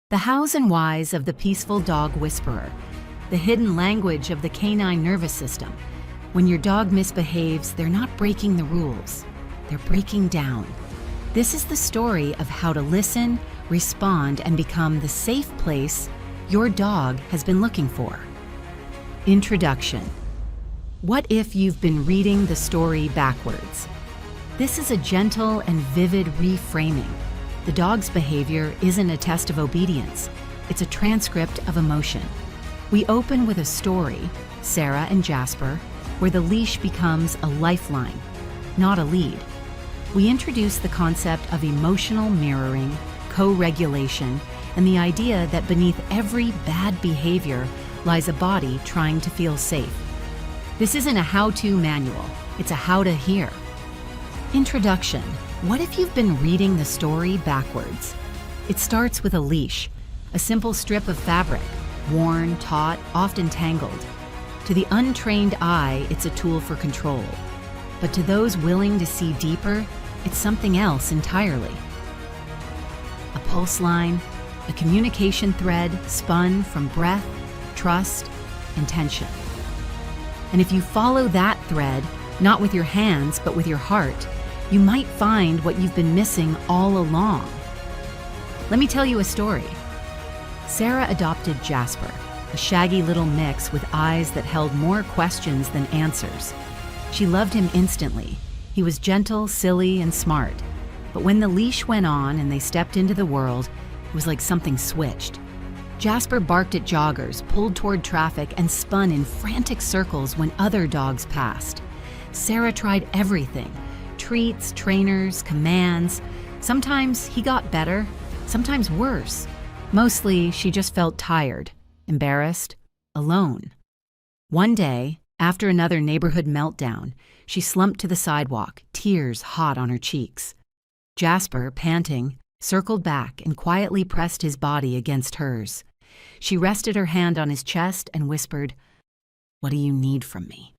The hows and whys of the peaceful dog whisperer, the hidden language of the canine nervous system. When your dog misbehaves, they're not breaking the rules, they're breaking down. This is the story of how to listen, respond, and become the safe place your dog has been looking for. Introduction. What if you've been reading the story backwards? This is a gentle and vivid reframing. The dog's behavior isn't a test of obedience, it's a transcript of emotion. We open with a story, Sarah and Jasper, where the leash becomes a lifeline, not a lead. We introduce the concept of emotional mirroring, co-regulation, and the idea that beneath every bad behavior lies a body trying to feel safe. This isn't a how-to manual, it's a how to hear. Introduction. What if you've been reading the story backwards? It starts with a leash, a simple strip of fabric, worn, taut, often tangled. To the untrained eye, it's a tool for control. But to those willing to see deeper, it's something else entirely. A pulse line, a communication thread spun from breath, trust, and tension. And if you follow that thread, not with your hands, but with your heart, you might find what you've been missing all along. Let me tell you a story. Sarah adopted Jasper, a shaggy little mix with eyes that held more questions than answers. She loved him instantly. He was gentle, silly, and smart. But when the leash went on and they stepped into the world, it was like something switched. Jasper barked at joggers, pulled toward traffic, and spun in frantic circles when other dogs passed. Sarah tried everything. Treats, trainers, commands. Sometimes he got better, sometimes worse. Mostly, she just felt tired, embarrassed, alone. One day, after another neighborhood meltdown, she slumped to the sidewalk, tears hot on her cheeks. Jasper, panting, circled back and quietly pressed his body against hers. She rested her hand on his chest and whispered, "What do you need from me?"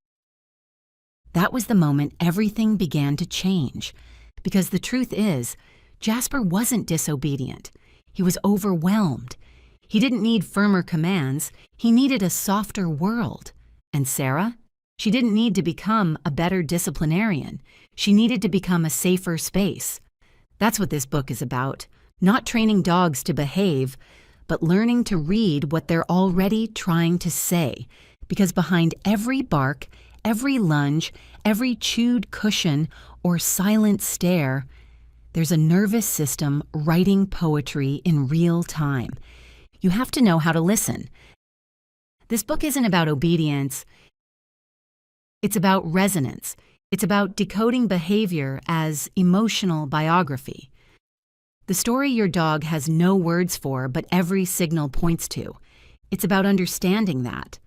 That was the moment everything began to change. Because the truth is, Jasper wasn't disobedient. He was overwhelmed. He didn't need firmer commands. He needed a softer world. And Sarah? She didn't need to become a better disciplinarian. She needed to become a safer space. That's what this book is about. Not training dogs to behave, but learning to read what they're already trying to say. Because behind every bark, every lunge, every chewed cushion or silent stare, there's a nervous system writing poetry in real time. You have to know how to listen. This book isn't about obedience. It's about resonance. It's about decoding behavior as emotional biography. The story your dog has no words for, but every signal points to. It's about understanding that.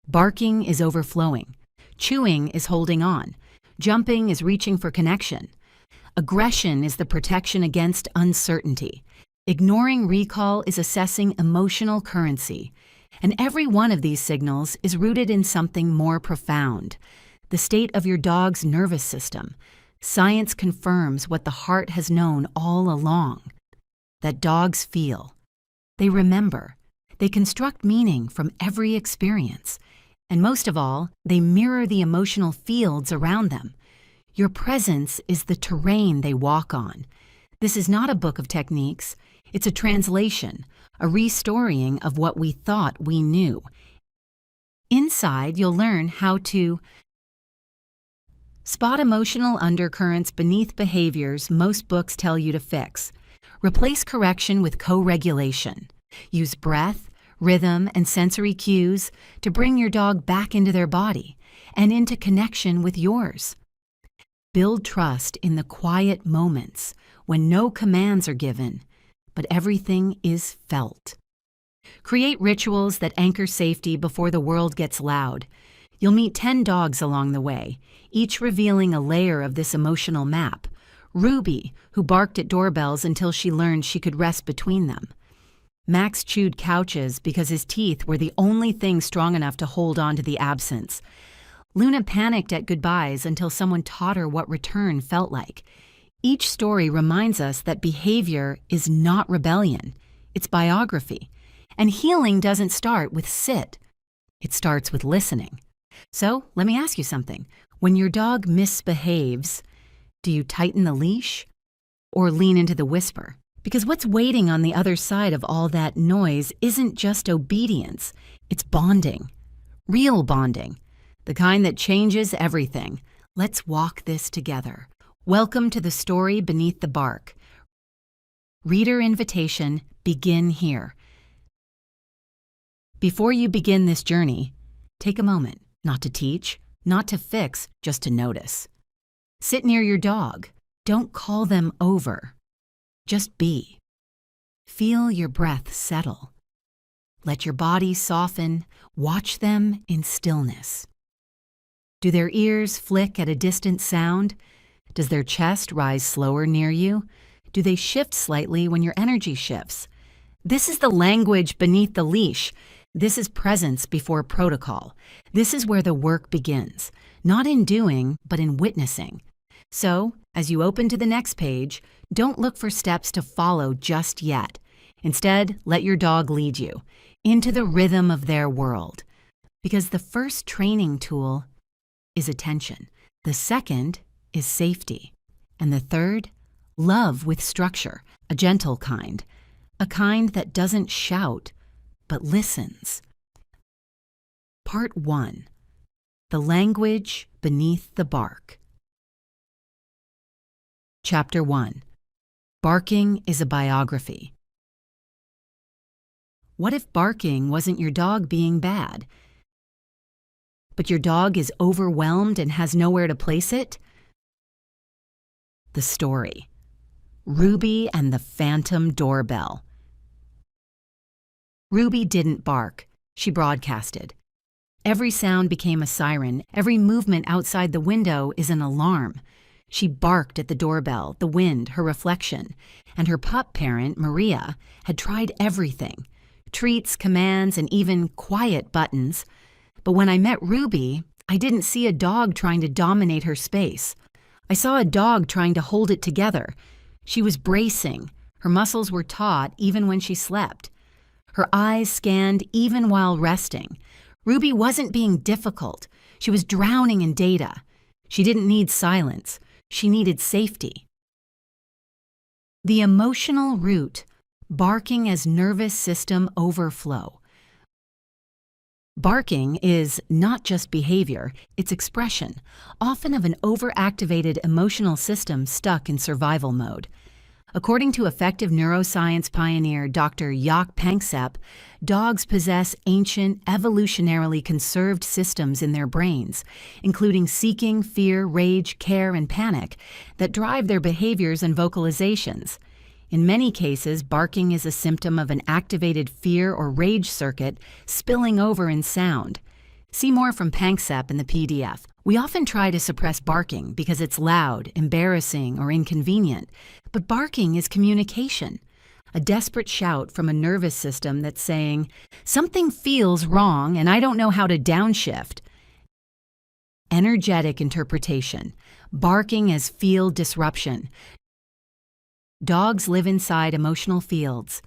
Barking is overflowing. Chewing is holding on. Jumping is reaching for connection. Aggression is the protection against uncertainty. Ignoring recall is assessing emotional currency. And every one of these signals is rooted in something more profound, the state of your dog's nervous system. Science confirms what the heart has known all along, that dogs feel. They remember. They construct meaning from every experience. And most of all, they mirror the emotional fields around them. Your presence is the terrain they walk on. This is not a book of techniques. It's a translation, a restorying of what we thought we knew. Inside, you'll learn how to spot emotional undercurrents beneath behaviors most books tell you to fix. Replace correction with co-regulation. Use breath, rhythm, and sensory cues to bring your dog back into their body and into connection with yours. Build trust in the quiet moments when no commands are given, but everything is felt. Create rituals that anchor safety before the world gets loud. You'll meet 10 dogs along the way, each revealing a layer of this emotional map. Ruby, who barked at doorbells until she learned she could rest between them. Max chewed couches because his teeth were the only thing strong enough to hold on to the absence. Luna panicked at goodbyes until someone taught her what return felt like. Each story reminds us that behavior is not rebellion, it's biography. And healing doesn't start with sit. It starts with listening. So let me ask you something. When your dog misbehaves, do you tighten the leash or lean into the whisper? Because what's waiting on the other side of all that noise isn't just obedience, it's bonding. Real bonding. The kind that changes everything. Let's walk this together. Welcome to the story beneath the bark. Reader invitation, begin here. Before you begin this journey, take a moment, not to teach, not to fix, just to notice. Sit near your dog. Don't call them over. Just be. Feel your breath settle. Let your body soften. Watch them in stillness. Do their ears flick at a distant sound? Does their chest rise slower near you? Do they shift slightly when your energy shifts? This is the language beneath the leash. This is presence before protocol. This is where the work begins, not in doing, but in witnessing. So, as you open to the next page, don't look for steps to follow just yet. Instead, let your dog lead you into the rhythm of their world. Because the first training tool is attention. The second is safety. And the third, love with structure, a gentle kind. A kind that doesn't shout, but listens. Part 1. The language beneath the bark. Chapter 1. Barking is a biography. What if barking wasn't your dog being bad, but your dog is overwhelmed and has nowhere to place it? The story. Ruby and the Phantom Doorbell. Ruby didn't bark. She broadcasted. Every sound became a siren. Every movement outside the window is an alarm. She barked at the doorbell, the wind, her reflection. And her pup parent, Maria, had tried everything. Treats, commands, and even quiet buttons. But when I met Ruby, I didn't see a dog trying to dominate her space. I saw a dog trying to hold it together. She was bracing. Her muscles were taut even when she slept. Her eyes scanned even while resting. Ruby wasn't being difficult. She was drowning in data. She didn't need silence. She needed safety. The emotional root, barking as nervous system overflow. Barking is not just behavior, it's expression, often of an overactivated emotional system stuck in survival mode. According to effective neuroscience pioneer Dr. Jaak Panksepp, dogs possess ancient, evolutionarily conserved systems in their brains, including seeking, fear, rage, care, and panic, that drive their behaviors and vocalizations. In many cases, barking is a symptom of an activated fear or rage circuit spilling over in sound. See more from Panksepp in the PDF. We often try to suppress barking because it's loud, embarrassing, or inconvenient. But barking is communication, a desperate shout from a nervous system that's saying, something feels wrong and I don't know how to downshift. Energetic interpretation, barking as field disruption. Dogs live inside emotional fields.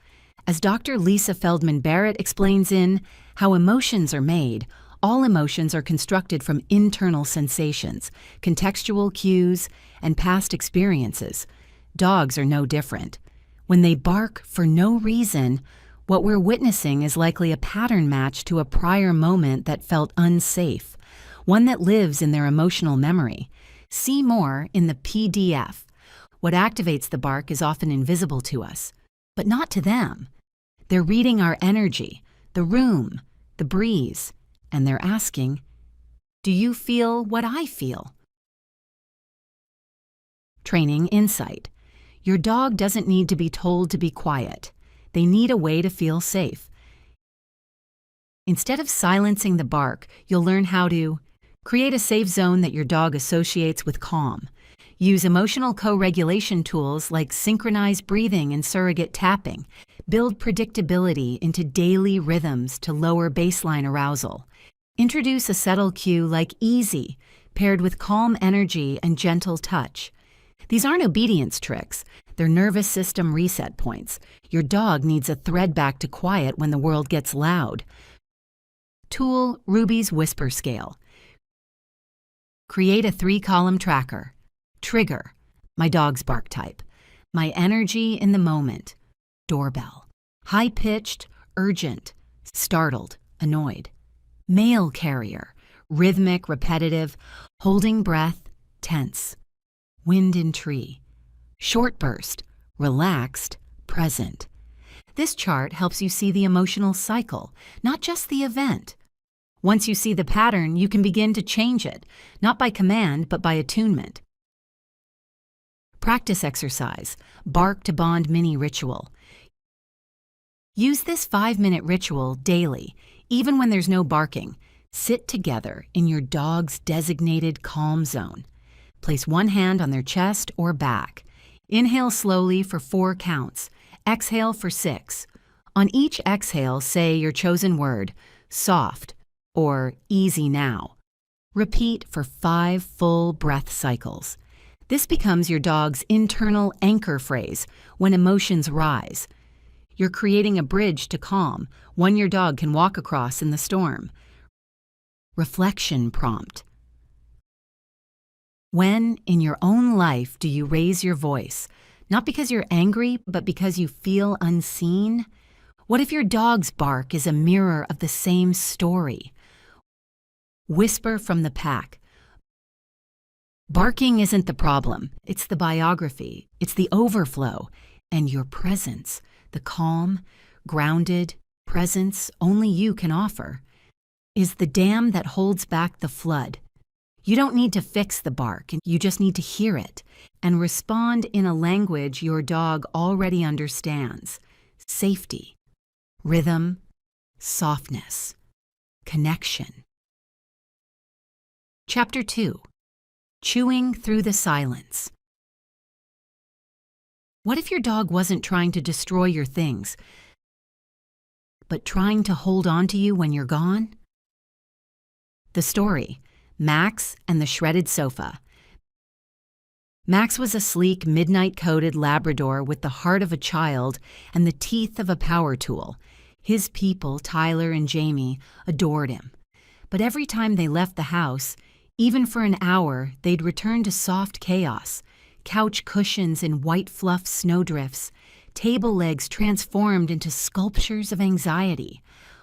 As Dr. Lisa Feldman Barrett explains in How Emotions Are Made, all emotions are constructed from internal sensations, contextual cues, and past experiences. Dogs are no different. When they bark for no reason, what we're witnessing is likely a pattern match to a prior moment that felt unsafe, one that lives in their emotional memory. See more in the PDF. What activates the bark is often invisible to us, but not to them. They're reading our energy, the room, the breeze, and they're asking, do you feel what I feel? Training insight. Your dog doesn't need to be told to be quiet. They need a way to feel safe. Instead of silencing the bark, you'll learn how to create a safe zone that your dog associates with calm. Use emotional co-regulation tools like synchronized breathing and surrogate tapping. Build predictability into daily rhythms to lower baseline arousal. Introduce a subtle cue like easy, paired with calm energy and gentle touch. These aren't obedience tricks. They're nervous system reset points. Your dog needs a thread back to quiet when the world gets loud. Tool Ruby's Whisper Scale. Create a 3-column tracker. Trigger, my dog's bark type. My energy in the moment. Doorbell. High-pitched, urgent, startled, annoyed. Mail carrier, rhythmic, repetitive, holding breath, tense. Wind in tree. Short burst, relaxed, present. This chart helps you see the emotional cycle, not just the event. Once you see the pattern, you can begin to change it, not by command, but by attunement. Practice exercise, bark to bond mini ritual. Use this 5-minute ritual daily, even when there's no barking. Sit together in your dog's designated calm zone. Place one hand on their chest or back. Inhale slowly for 4 counts. Exhale for 6. On each exhale, say your chosen word, soft or easy now. Repeat for 5 full breath cycles. This becomes your dog's internal anchor phrase when emotions rise. You're creating a bridge to calm, one your dog can walk across in the storm. Reflection prompt. When, in your own life, do you raise your voice? Not because you're angry, but because you feel unseen? What if your dog's bark is a mirror of the same story? Whisper from the pack. Barking isn't the problem. It's the biography. It's the overflow. And your presence, the calm, grounded presence only you can offer, is the dam that holds back the flood. You don't need to fix the bark, you just need to hear it and respond in a language your dog already understands. Safety, rhythm, softness, connection. Chapter 2. Chewing through the silence. What if your dog wasn't trying to destroy your things, but trying to hold on to you when you're gone? The story. Max and the Shredded Sofa. Max was a sleek, midnight-coated Labrador with the heart of a child and the teeth of a power tool. His people, Tyler and Jamie, adored him. But every time they left the house, even for an hour, they'd return to soft chaos. Couch cushions in white fluff snowdrifts, table legs transformed into sculptures of anxiety.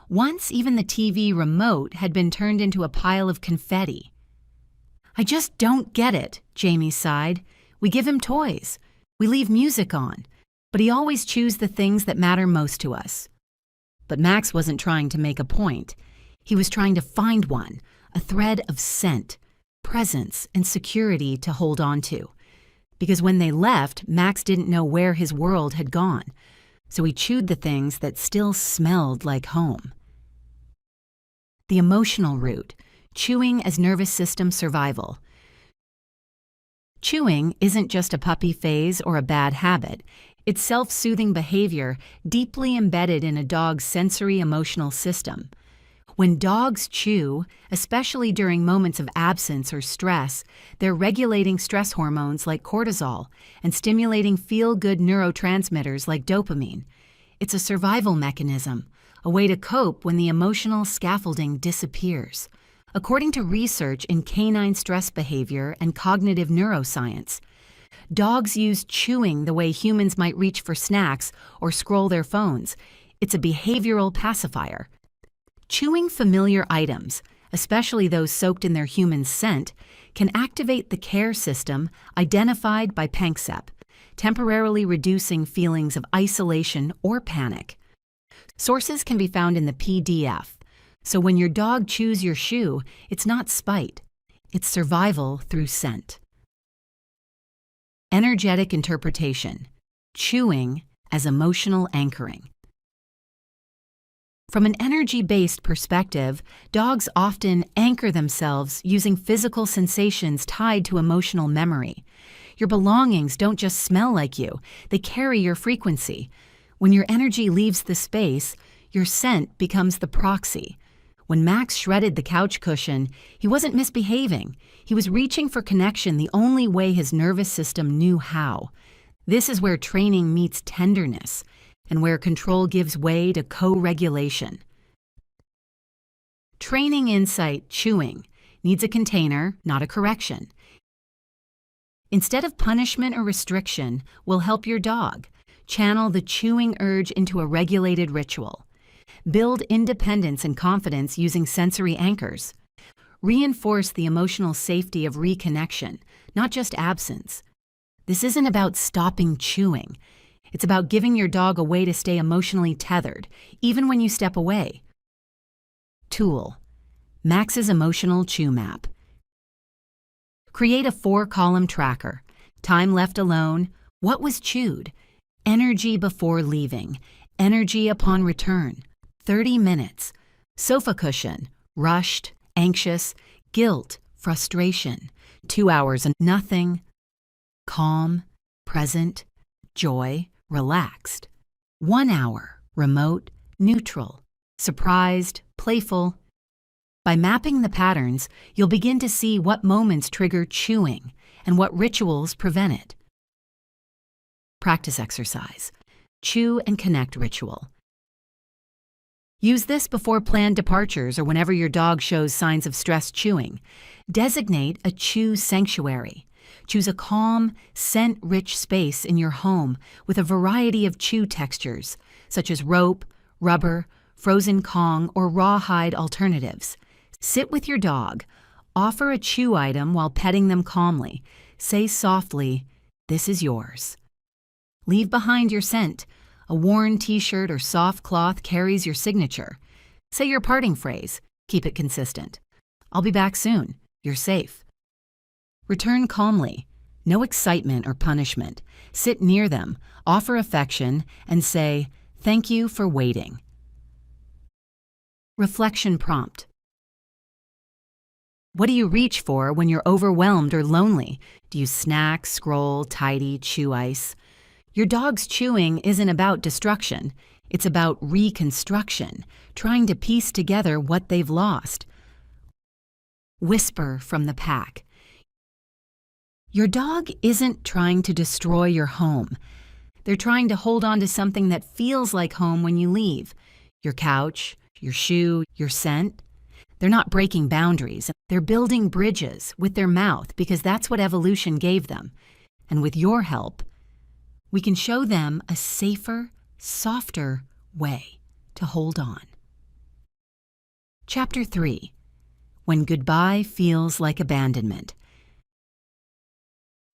Once, even the TV remote had been turned into a pile of confetti. I just don't get it, Jamie sighed. We give him toys. We leave music on. But he always chews the things that matter most to us. But Max wasn't trying to make a point. He was trying to find one, a thread of scent, presence, and security to hold on to. Because when they left, Max didn't know where his world had gone. So he chewed the things that still smelled like home. The emotional root, chewing as nervous system survival. Chewing isn't just a puppy phase or a bad habit. It's self-soothing behavior deeply embedded in a dog's sensory emotional system. When dogs chew, especially during moments of absence or stress, they're regulating stress hormones like cortisol and stimulating feel-good neurotransmitters like dopamine. It's a survival mechanism, a way to cope when the emotional scaffolding disappears. According to research in canine stress behavior and cognitive neuroscience, dogs use chewing the way humans might reach for snacks or scroll their phones. It's a behavioral pacifier. Chewing familiar items, especially those soaked in their human scent, can activate the care system identified by Panksepp, temporarily reducing feelings of isolation or panic. Sources can be found in the PDF, so when your dog chews your shoe, it's not spite, it's survival through scent. Energetic interpretation, chewing as emotional anchoring. From an energy-based perspective, dogs often anchor themselves using physical sensations tied to emotional memory. Your belongings don't just smell like you, they carry your frequency. When your energy leaves the space, your scent becomes the proxy. When Max shredded the couch cushion, he wasn't misbehaving. He was reaching for connection the only way his nervous system knew how. This is where training meets tenderness and where control gives way to co-regulation. Training insight chewing needs a container, not a correction. Instead of punishment or restriction, we'll help your dog channel the chewing urge into a regulated ritual. Build independence and confidence using sensory anchors. Reinforce the emotional safety of reconnection, not just absence. This isn't about stopping chewing. It's about giving your dog a way to stay emotionally tethered, even when you step away. Tool: Max's Emotional Chew Map. Create a 4-column tracker. Time left alone, what was chewed, energy before leaving, energy upon return, 30 minutes, sofa cushion, rushed, anxious, guilt, frustration, 2 hours and nothing, calm, present, joy, relaxed, 1 hour, remote, neutral, surprised, playful. By mapping the patterns, you'll begin to see what moments trigger chewing and what rituals prevent it. Practice exercise: Chew and connect ritual. Use this before planned departures or whenever your dog shows signs of stress chewing. Designate a chew sanctuary. Choose a calm, scent-rich space in your home with a variety of chew textures, such as rope, rubber, frozen Kong, or rawhide alternatives. Sit with your dog. Offer a chew item while petting them calmly. Say softly, "This is yours." Leave behind your scent. A worn t-shirt or soft cloth carries your signature. Say your parting phrase. Keep it consistent. "I'll be back soon. You're safe." Return calmly. No excitement or punishment. Sit near them, offer affection, and say, "Thank you for waiting." Reflection prompt: What do you reach for when you're overwhelmed or lonely? Do you snack, scroll, tidy, chew ice? Your dog's chewing isn't about destruction. It's about reconstruction, trying to piece together what they've lost. Whisper from the pack. Your dog isn't trying to destroy your home. They're trying to hold on to something that feels like home when you leave. Your couch, your shoe, your scent. They're not breaking boundaries. They're building bridges with their mouth because that's what evolution gave them. And with your help, we can show them a safer, softer way to hold on. Chapter 3: When Goodbye Feels Like Abandonment.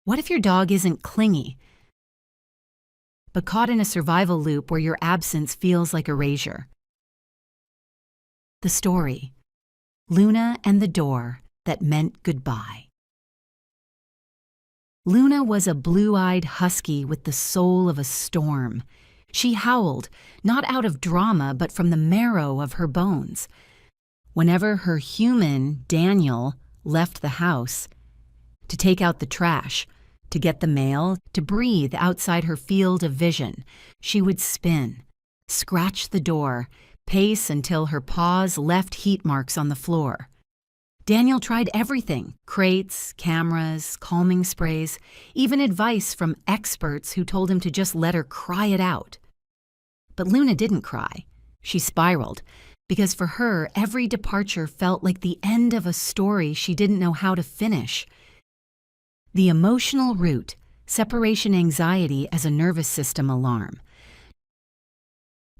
What if your dog isn't clingy, but caught in a survival loop where your absence feels like erasure? The story: Luna and the Door That Meant Goodbye. Luna was a blue-eyed husky with the soul of a storm. She howled, not out of drama, but from the marrow of her bones. Whenever her human, Daniel, left the house, to take out the trash, to get the mail, to breathe outside her field of vision, she would spin, scratch the door, pace until her paws left heat marks on the floor. Daniel tried everything: crates, cameras, calming sprays, even advice from experts who told him to just let her cry it out. But Luna didn't cry. She spiraled, because for her, every departure felt like the end of a story she didn't know how to finish. The emotional root: separation anxiety as a nervous system alarm.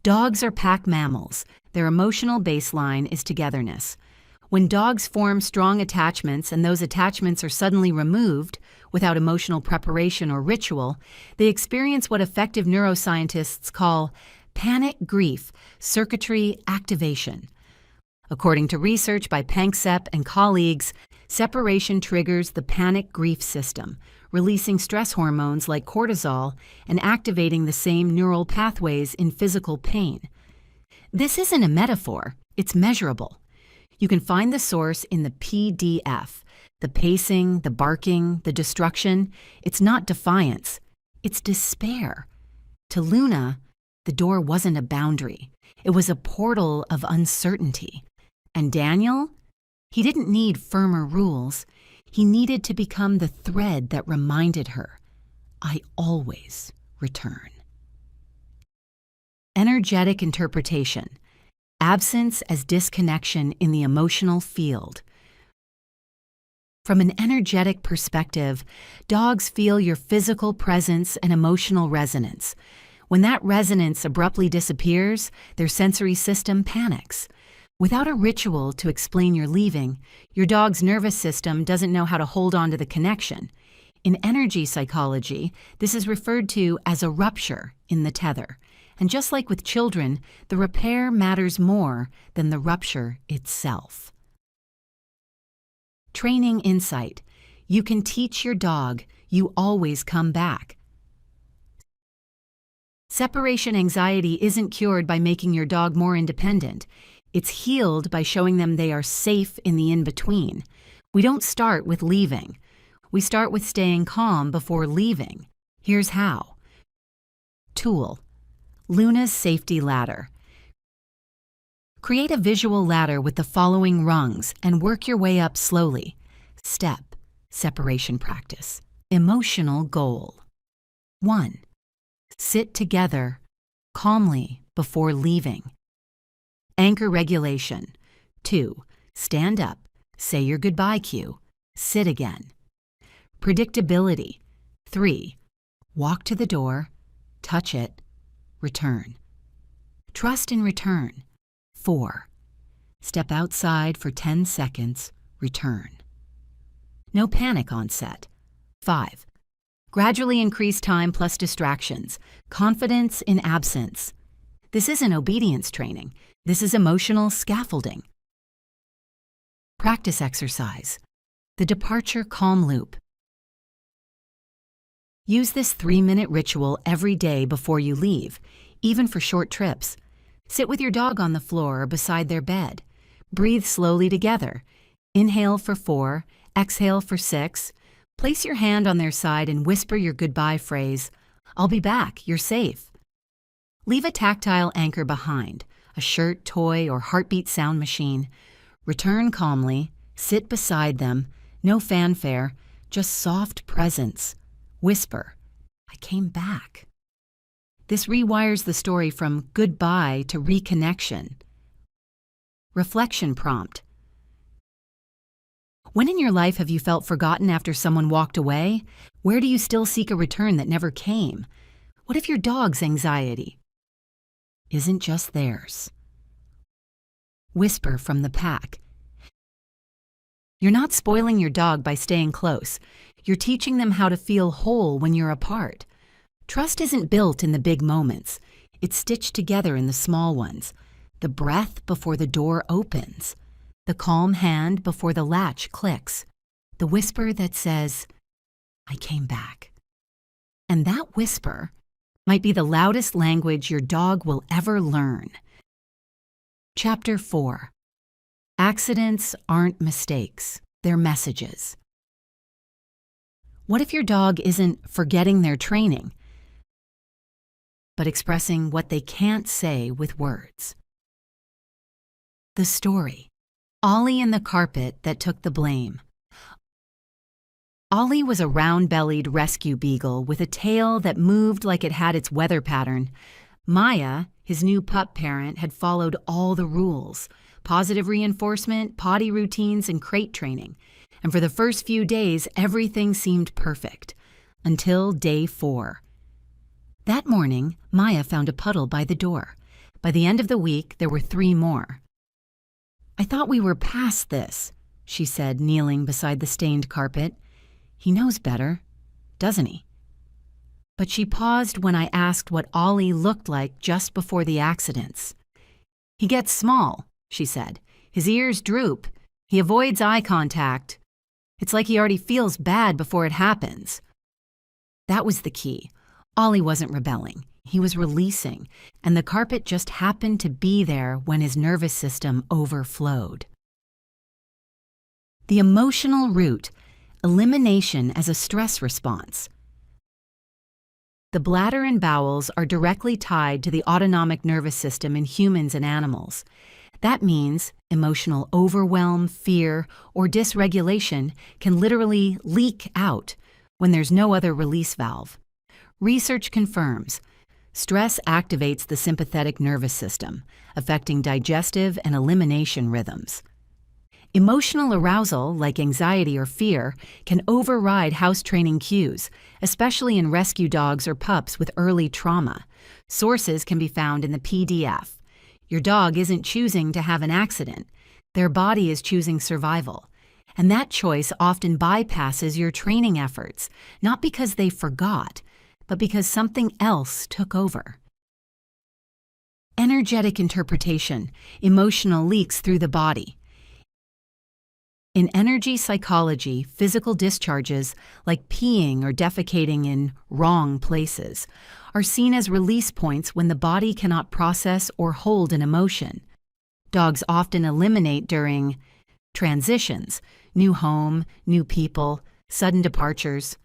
Dogs are pack mammals. Their emotional baseline is togetherness. When dogs form strong attachments and those attachments are suddenly removed without emotional preparation or ritual, they experience what effective neuroscientists call panic grief circuitry activation. According to research by Panksepp and colleagues, separation triggers the panic grief system, releasing stress hormones like cortisol and activating the same neural pathways in physical pain. This isn't a metaphor, it's measurable. You can find the source in the PDF. The pacing, the barking, the destruction. It's not defiance. It's despair. To Luna, the door wasn't a boundary. It was a portal of uncertainty. And Daniel? He didn't need firmer rules. He needed to become the thread that reminded her. I always return. Energetic interpretation. Absence as disconnection in the emotional field. From an energetic perspective, dogs feel your physical presence and emotional resonance. When that resonance abruptly disappears, their sensory system panics. Without a ritual to explain your leaving, your dog's nervous system doesn't know how to hold on to the connection. In energy psychology, this is referred to as a rupture in the tether. And just like with children, the repair matters more than the rupture itself. Training insight. You can teach your dog, you always come back. Separation anxiety isn't cured by making your dog more independent. It's healed by showing them they are safe in the in-between. We don't start with leaving. We start with staying calm before leaving. Here's how. Tool. Luna's Safety Ladder. Create a visual ladder with the following rungs and work your way up slowly. Step. Separation practice. Emotional goal. 1. Sit together calmly before leaving. Anchor regulation. 2. Stand up. Say your goodbye cue. Sit again. Predictability. 3. Walk to the door. Touch it. Return. Trust in return. 4. Step outside for 10 seconds. Return. No panic on set. 5. Gradually increase time plus distractions. Confidence in absence. This isn't obedience training. This is emotional scaffolding. Practice exercise. The departure calm loop. Use this 3-minute ritual every day before you leave, even for short trips. Sit with your dog on the floor or beside their bed. Breathe slowly together. Inhale for 4, exhale for 6. Place your hand on their side and whisper your goodbye phrase, "I'll be back, you're safe." Leave a tactile anchor behind, a shirt, toy, or heartbeat sound machine. Return calmly, sit beside them, no fanfare, just soft presence. Whisper, "I came back." This rewires the story from goodbye to reconnection. Reflection prompt. When in your life have you felt forgotten after someone walked away? Where do you still seek a return that never came? What if your dog's anxiety isn't just theirs? Whisper from the pack. You're not spoiling your dog by staying close. You're teaching them how to feel whole when you're apart. Trust isn't built in the big moments. It's stitched together in the small ones. The breath before the door opens. The calm hand before the latch clicks. The whisper that says, "I came back." And that whisper might be the loudest language your dog will ever learn. Chapter 4. Accidents aren't mistakes, they're messages. What if your dog isn't forgetting their training, but expressing what they can't say with words? The story. Ollie and the carpet that took the blame. Ollie was a round-bellied rescue beagle with a tail that moved like it had its weather pattern. Maya, his new pup parent, had followed all the rules: positive reinforcement, potty routines, and crate training. And for the first few days, everything seemed perfect. Until day 4. That morning, Maya found a puddle by the door. By the end of the week, there were 3 more. "I thought we were past this," she said, kneeling beside the stained carpet. "He knows better, doesn't he?" But she paused when I asked what Ollie looked like just before the accidents. "He gets small," she said. "His ears droop. He avoids eye contact. It's like he already feels bad before it happens." That was the key. Ollie wasn't rebelling. He was releasing, and the carpet just happened to be there when his nervous system overflowed. The emotional root. Elimination as a stress response. The bladder and bowels are directly tied to the autonomic nervous system in humans and animals. That means emotional overwhelm, fear, or dysregulation can literally leak out when there's no other release valve. Research confirms stress activates the sympathetic nervous system, affecting digestive and elimination rhythms. Emotional arousal, like anxiety or fear, can override house training cues, especially in rescue dogs or pups with early trauma. Sources can be found in the PDF. Your dog isn't choosing to have an accident. Their body is choosing survival. And that choice often bypasses your training efforts, not because they forgot, but because something else took over. Energetic interpretation, emotional leaks through the body. In energy psychology, physical discharges, like peeing or defecating in wrong places, are seen as release points when the body cannot process or hold an emotion. Dogs often eliminate during transitions, new home, new people, sudden departures,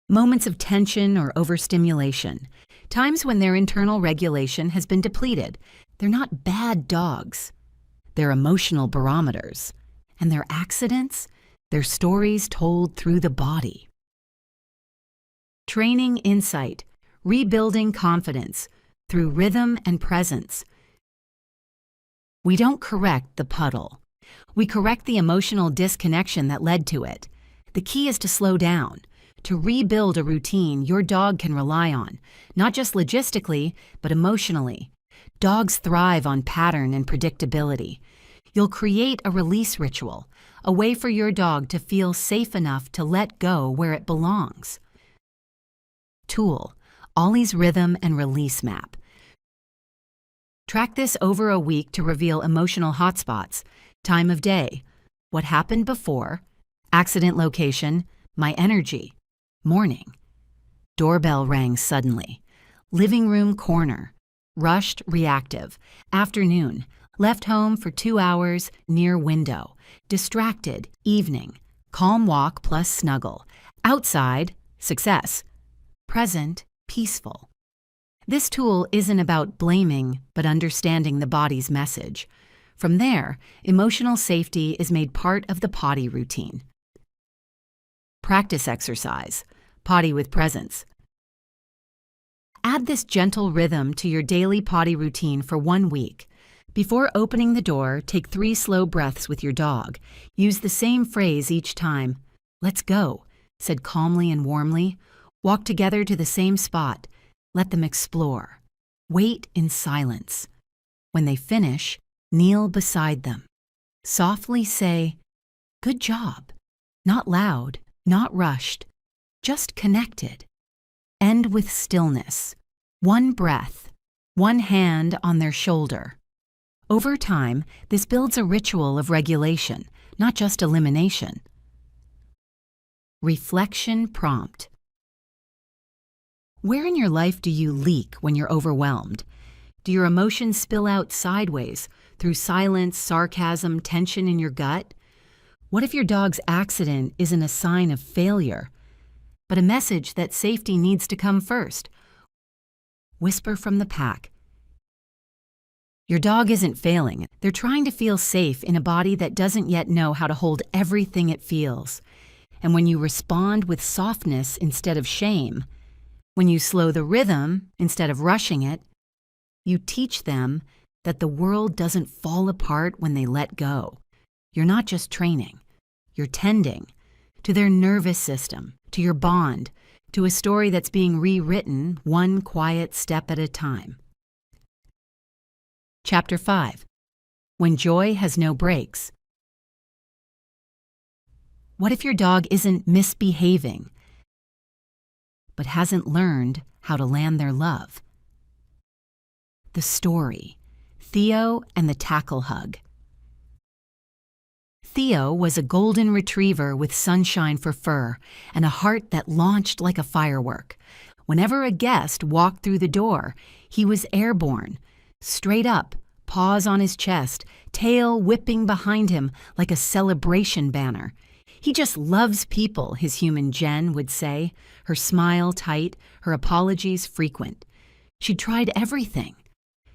moments of tension or overstimulation, times when their internal regulation has been depleted. They're not bad dogs. They're emotional barometers. And their accidents, their stories told through the body. Training insight, rebuilding confidence through rhythm and presence. We don't correct the puddle. We correct the emotional disconnection that led to it. The key is to slow down, to rebuild a routine your dog can rely on, not just logistically, but emotionally. Dogs thrive on pattern and predictability. You'll create a release ritual, a way for your dog to feel safe enough to let go where it belongs. Tool, Ollie's Rhythm and Release Map. Track this over a week to reveal emotional hotspots, time of day, what happened before, accident location, my energy, morning. Doorbell rang suddenly. Living room corner, rushed, reactive, afternoon, left home for 2 hours, near window, distracted, evening, calm walk plus snuggle, outside, success, present, peaceful. This tool isn't about blaming, but understanding the body's message. From there, emotional safety is made part of the potty routine. Practice exercise, potty with presence. Add this gentle rhythm to your daily potty routine for 1 week. Before opening the door, take 3 slow breaths with your dog. Use the same phrase each time. Let's go, said calmly and warmly. Walk together to the same spot. Let them explore. Wait in silence. When they finish, kneel beside them. Softly say, "Good job." Not loud, not rushed, just connected. End with stillness. 1 breath, 1 hand on their shoulder. Over time, this builds a ritual of regulation, not just elimination. Reflection prompt. Where in your life do you leak when you're overwhelmed? Do your emotions spill out sideways through silence, sarcasm, tension in your gut? What if your dog's accident isn't a sign of failure, but a message that safety needs to come first? Whisper from the pack. Your dog isn't failing. They're trying to feel safe in a body that doesn't yet know how to hold everything it feels. And when you respond with softness instead of shame, when you slow the rhythm instead of rushing it, you teach them that the world doesn't fall apart when they let go. You're not just training. You're tending to their nervous system, to your bond, to a story that's being rewritten 1 quiet step at a time. Chapter 5. When Joy Has No Brakes. What if your dog isn't misbehaving, but hasn't learned how to land their love? The story, Theo and the Tackle Hug. Theo was a golden retriever with sunshine for fur and a heart that launched like a firework. Whenever a guest walked through the door, he was airborne, straight up, paws on his chest, tail whipping behind him like a celebration banner. He just loves people, his human Jen would say, her smile tight, her apologies frequent. She'd tried everything,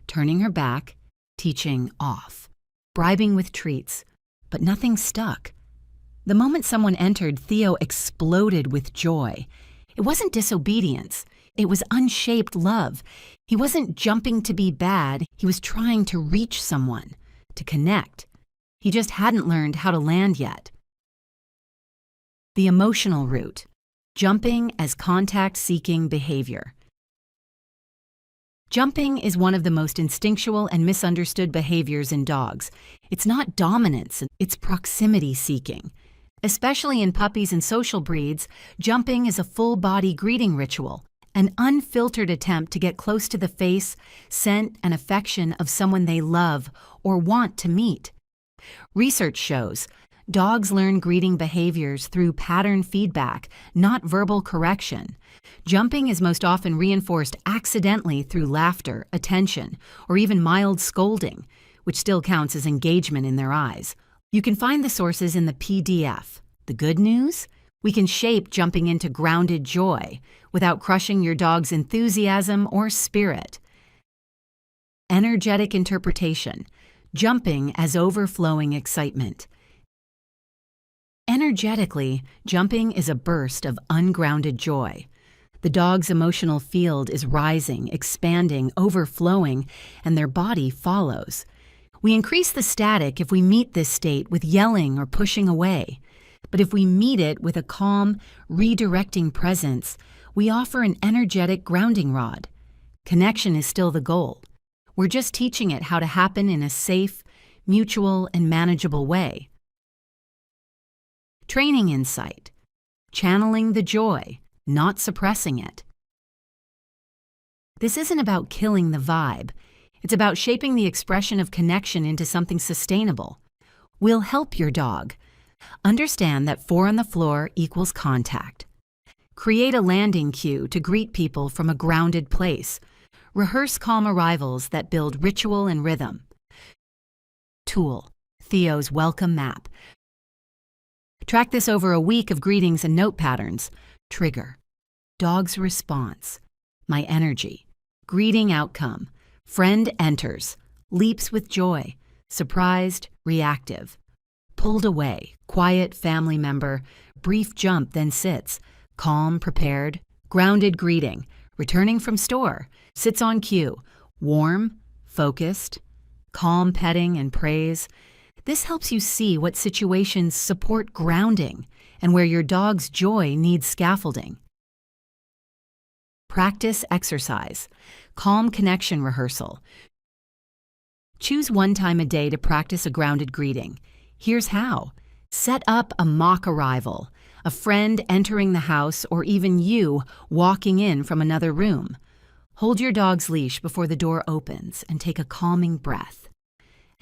turning her back, teaching off, bribing with treats, but nothing stuck. The moment someone entered, Theo exploded with joy. It wasn't disobedience. It was unshaped love. He wasn't jumping to be bad, he was trying to reach someone, to connect. He just hadn't learned how to land yet. The emotional route. Jumping as contact-seeking behavior. Jumping is one of the most instinctual and misunderstood behaviors in dogs. It's not dominance, it's proximity seeking. Especially in puppies and social breeds, jumping is a full-body greeting ritual, an unfiltered attempt to get close to the face, scent, and affection of someone they love or want to meet. Research shows dogs learn greeting behaviors through pattern feedback, not verbal correction. Jumping is most often reinforced accidentally through laughter, attention, or even mild scolding, which still counts as engagement in their eyes. You can find the sources in the PDF. The good news? We can shape jumping into grounded joy without crushing your dog's enthusiasm or spirit. Energetic interpretation. Jumping as overflowing excitement. Energetically, jumping is a burst of ungrounded joy. The dog's emotional field is rising, expanding, overflowing, and their body follows. We increase the static if we meet this state with yelling or pushing away. But if we meet it with a calm, redirecting presence, we offer an energetic grounding rod. Connection is still the goal. We're just teaching it how to happen in a safe, mutual, and manageable way. Training insight. Channeling the joy, not suppressing it. This isn't about killing the vibe. It's about shaping the expression of connection into something sustainable. We'll help your dog. Understand that 4 on the floor equals contact. Create a landing cue to greet people from a grounded place. Rehearse calm arrivals that build ritual and rhythm. Tool. Theo's welcome map. Track this over a week of greetings and note patterns. Trigger. Dog's response. My energy. Greeting outcome. Friend enters. Leaps with joy. Surprised, reactive. Pulled away, quiet family member. Brief jump, then sits. Calm, prepared. Grounded greeting. Returning from store. Sits on cue. Warm, focused. Calm petting and praise. This helps you see what situations support grounding and where your dog's joy needs scaffolding. Practice exercise. Calm connection rehearsal. Choose one time a day to practice a grounded greeting. Here's how. Set up a mock arrival, a friend entering the house, or even you walking in from another room. Hold your dog's leash before the door opens and take a calming breath.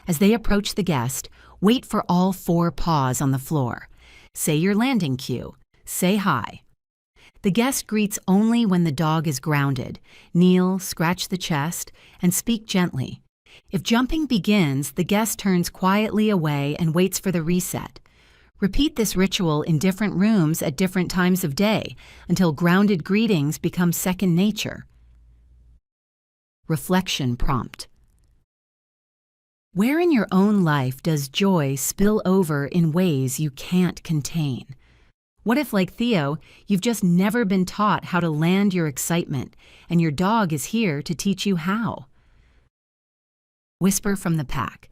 As they approach the guest, wait for all 4 paws on the floor. Say your landing cue. Say hi. The guest greets only when the dog is grounded. Kneel, scratch the chest, and speak gently. If jumping begins, the guest turns quietly away and waits for the reset. Repeat this ritual in different rooms at different times of day until grounded greetings become second nature. Reflection prompt. Where in your own life does joy spill over in ways you can't contain? What if, like Theo, you've just never been taught how to land your excitement, and your dog is here to teach you how? Whisper from the pack.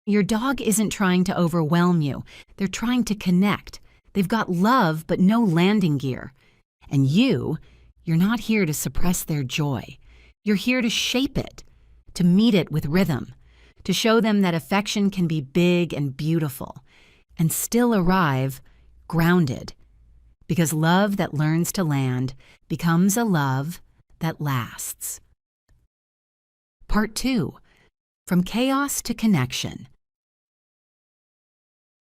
Your dog isn't trying to overwhelm you. They're trying to connect. They've got love but no landing gear. And you're not here to suppress their joy. You're here to shape it, to meet it with rhythm, to show them that affection can be big and beautiful, and still arrive grounded, because love that learns to land becomes a love that lasts. Part 2. From Chaos to Connection.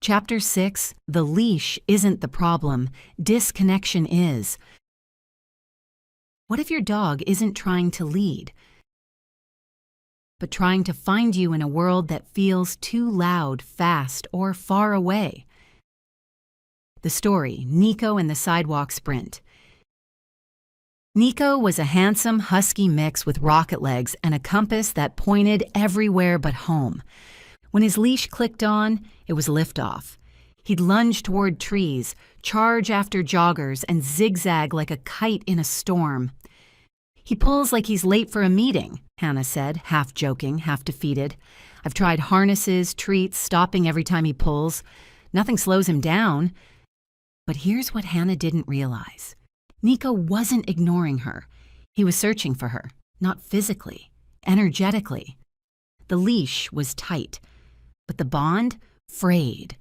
Chapter 6, The Leash Isn't the Problem, Disconnection Is. What if your dog isn't trying to lead, but trying to find you in a world that feels too loud, fast, or far away? The story, Nico and the Sidewalk Sprint. Nico was a handsome, husky mix with rocket legs and a compass that pointed everywhere but home. When his leash clicked on, it was liftoff. He'd lunge toward trees, charge after joggers, and zigzag like a kite in a storm. "He pulls like he's late for a meeting," Hannah said, half joking, half defeated. "I've tried harnesses, treats, stopping every time he pulls. Nothing slows him down." But here's what Hannah didn't realize. Nico wasn't ignoring her. He was searching for her, not physically, energetically. The leash was tight, but the bond frayed.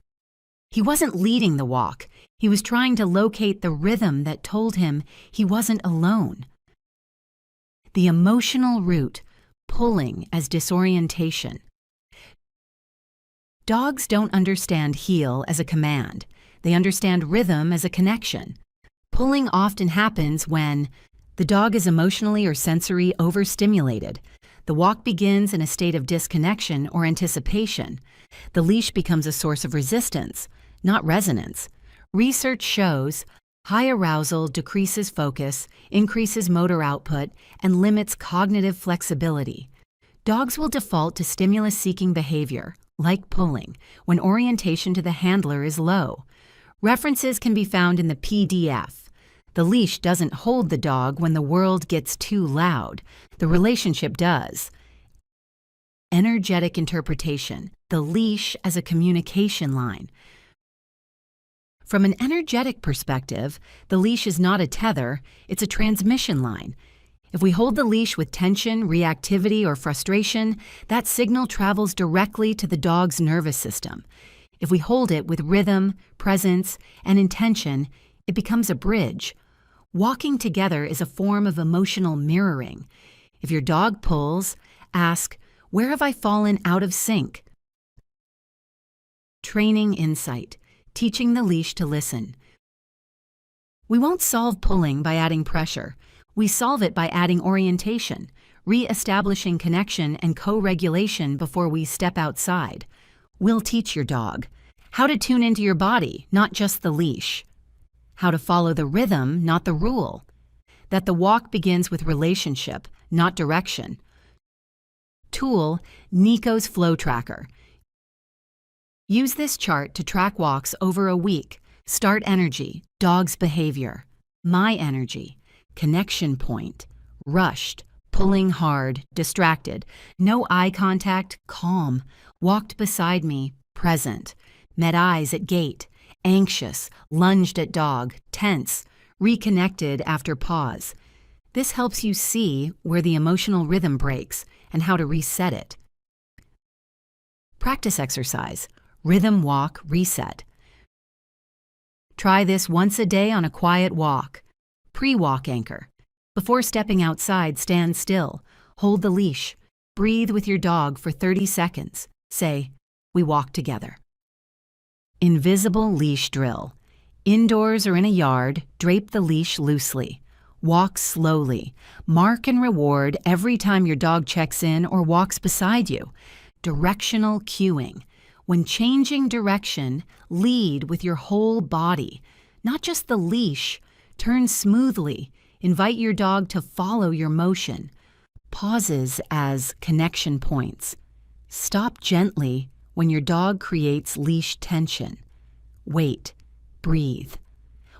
He wasn't leading the walk. He was trying to locate the rhythm that told him he wasn't alone. The emotional root, pulling as disorientation. Dogs don't understand heel as a command. They understand rhythm as a connection. Pulling often happens when the dog is emotionally or sensory overstimulated. The walk begins in a state of disconnection or anticipation. The leash becomes a source of resistance, not resonance. Research shows high arousal decreases focus, increases motor output, and limits cognitive flexibility. Dogs will default to stimulus-seeking behavior, like pulling, when orientation to the handler is low. References can be found in the PDF. The leash doesn't hold the dog when the world gets too loud. The relationship does. Energetic interpretation, the leash as a communication line. From an energetic perspective, the leash is not a tether, it's a transmission line. If we hold the leash with tension, reactivity, or frustration, that signal travels directly to the dog's nervous system. If we hold it with rhythm, presence, and intention, it becomes a bridge. Walking together is a form of emotional mirroring. If your dog pulls, ask, "Where have I fallen out of sync?" Training insight, teaching the leash to listen. We won't solve pulling by adding pressure. We solve it by adding orientation, re-establishing connection and co-regulation before we step outside. We'll teach your dog how to tune into your body, not just the leash. How to follow the rhythm, not the rule. That the walk begins with relationship, not direction. Tool, Nico's Flow Tracker. Use this chart to track walks over a week. Start energy, dog's behavior. My energy, connection point. Rushed, pulling hard, distracted. No eye contact, calm. Walked beside me, present. Met eyes at gate. Anxious, lunged at dog, tense, reconnected after pause. This helps you see where the emotional rhythm breaks and how to reset it. Practice exercise, rhythm walk reset. Try this once a day on a quiet walk. Pre-walk anchor. Before stepping outside, stand still. Hold the leash. Breathe with your dog for 30 seconds. Say, "We walk together." Invisible leash drill. Indoors or in a yard, drape the leash loosely. Walk slowly. Mark and reward every time your dog checks in or walks beside you. Directional cueing. When changing direction, lead with your whole body, not just the leash. Turn smoothly. Invite your dog to follow your motion. Pauses as connection points. Stop gently when your dog creates leash tension. Wait, breathe.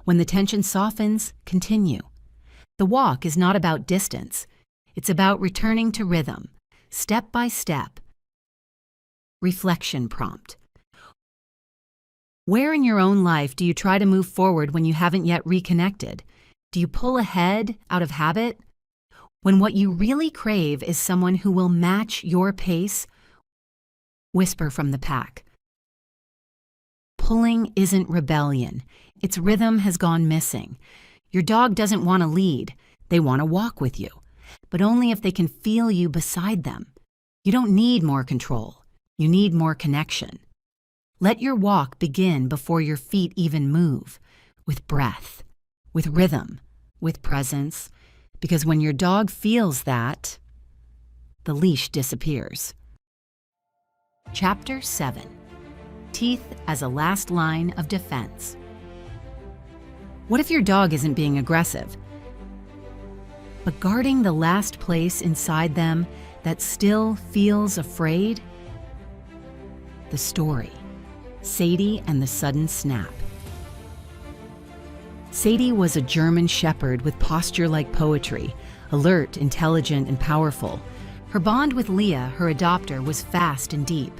When the tension softens, continue. The walk is not about distance. It's about returning to rhythm, step by step. Reflection prompt. Where in your own life do you try to move forward when you haven't yet reconnected? Do you pull ahead out of habit? When what you really crave is someone who will match your pace, whisper from the pack. Pulling isn't rebellion. Its rhythm has gone missing. Your dog doesn't want to lead. They want to walk with you, but only if they can feel you beside them. You don't need more control. You need more connection. Let your walk begin before your feet even move, with breath, with rhythm, with presence, because when your dog feels that, the leash disappears. Chapter 7. Teeth as a last line of defense. What if your dog isn't being aggressive, but guarding the last place inside them that still feels afraid? The story. Sadie and the Sudden Snap. Sadie was a German shepherd with posture like poetry, alert, intelligent, and powerful. Her bond with Leah, her adopter, was fast and deep.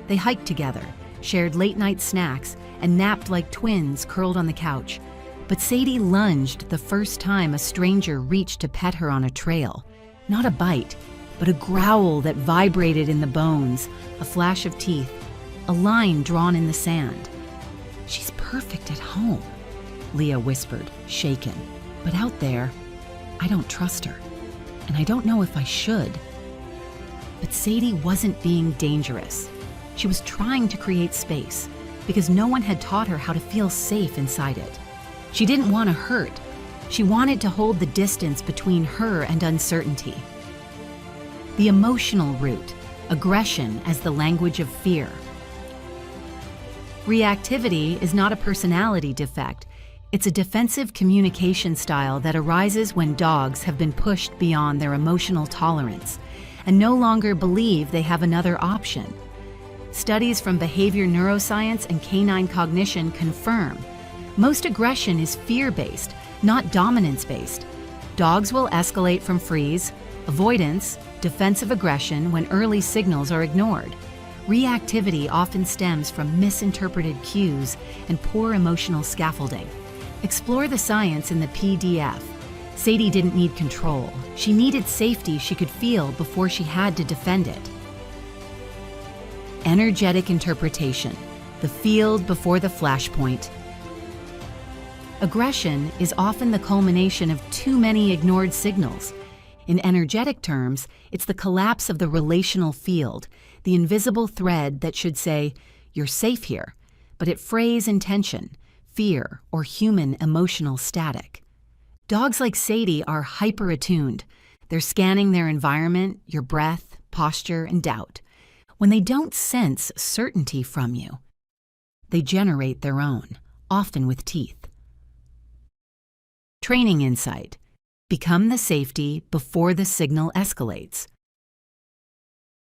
They hiked together, shared late-night snacks, and napped like twins curled on the couch. But Sadie lunged the first time a stranger reached to pet her on a trail. Not a bite, but a growl that vibrated in the bones, a flash of teeth, a line drawn in the sand. "She's perfect at home," Leah whispered, shaken. "But out there, I don't trust her, and I don't know if I should." But Sadie wasn't being dangerous. She was trying to create space, because no one had taught her how to feel safe inside it. She didn't want to hurt. She wanted to hold the distance between her and uncertainty. The emotional root, aggression as the language of fear. Reactivity is not a personality defect. It's a defensive communication style that arises when dogs have been pushed beyond their emotional tolerance and no longer believe they have another option. Studies from behavior neuroscience and canine cognition confirm most aggression is fear-based, not dominance-based. Dogs will escalate from freeze, avoidance, defensive aggression when early signals are ignored. Reactivity often stems from misinterpreted cues and poor emotional scaffolding. Explore the science in the PDF. Sadie didn't need control. She needed safety she could feel before she had to defend it. Energetic interpretation, the field before the flashpoint. Aggression is often the culmination of too many ignored signals. In energetic terms, it's the collapse of the relational field, the invisible thread that should say, "You're safe here," but it frays intention, fear, or human emotional static. Dogs like Sadie are hyper-attuned. They're scanning their environment, your breath, posture, and doubt. When they don't sense certainty from you, they generate their own, often with teeth. Training insight. Become the safety before the signal escalates.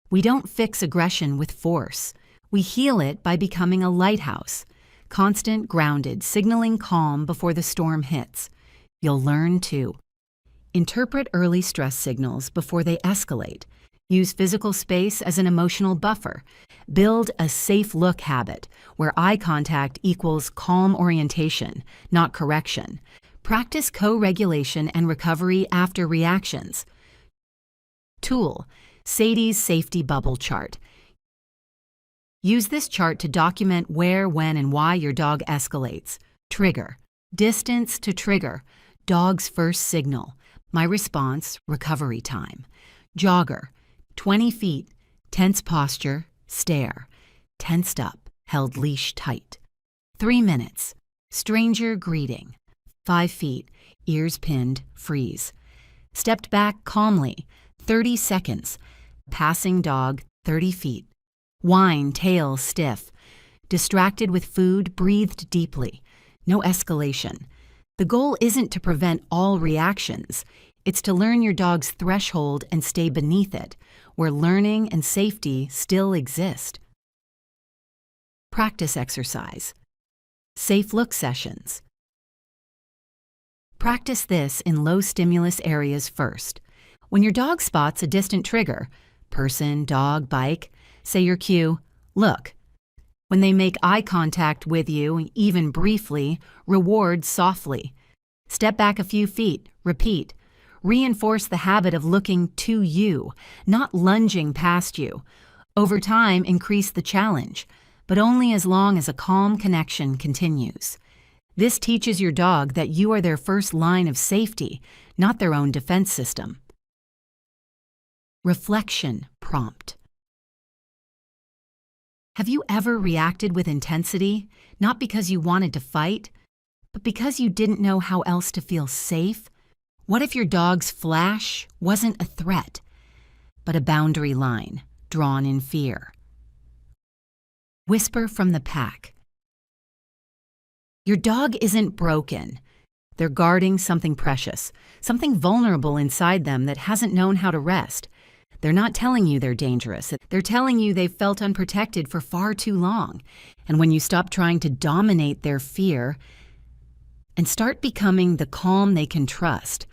We don't fix aggression with force. We heal it by becoming a lighthouse, constant, grounded, signaling calm before the storm hits. You'll learn to interpret early stress signals before they escalate. Use physical space as an emotional buffer. Build a safe look habit where eye contact equals calm orientation, not correction. Practice co-regulation and recovery after reactions. Tool: Sadie's Safety Bubble Chart. Use this chart to document where, when, and why your dog escalates. Trigger: distance to trigger, dog's first signal. My response: recovery time. Jogger: 20 feet, tense posture, stare. Tensed up, held leash tight. 3 minutes, stranger greeting. 5 feet, ears pinned, freeze. Stepped back calmly, 30 seconds. Passing dog, 30 feet. Whine, tail stiff. Distracted with food, breathed deeply. No escalation. The goal isn't to prevent all reactions. It's to learn your dog's threshold and stay beneath it, where learning and safety still exist. Practice exercise. Safe look sessions. Practice this in low-stimulus areas first. When your dog spots a distant trigger, person, dog, bike, say your cue, "Look." When they make eye contact with you, even briefly, reward softly. Step back a few feet, repeat. Reinforce the habit of looking to you, not lunging past you. Over time, increase the challenge, but only as long as a calm connection continues. This teaches your dog that you are their first line of safety, not their own defense system. Reflection prompt. Have you ever reacted with intensity, not because you wanted to fight, but because you didn't know how else to feel safe? What if your dog's flash wasn't a threat, but a boundary line drawn in fear? Whisper from the pack. Your dog isn't broken. They're guarding something precious, something vulnerable inside them that hasn't known how to rest. They're not telling you they're dangerous. They're telling you they've felt unprotected for far too long. And when you stop trying to dominate their fear and start becoming the calm they can trust,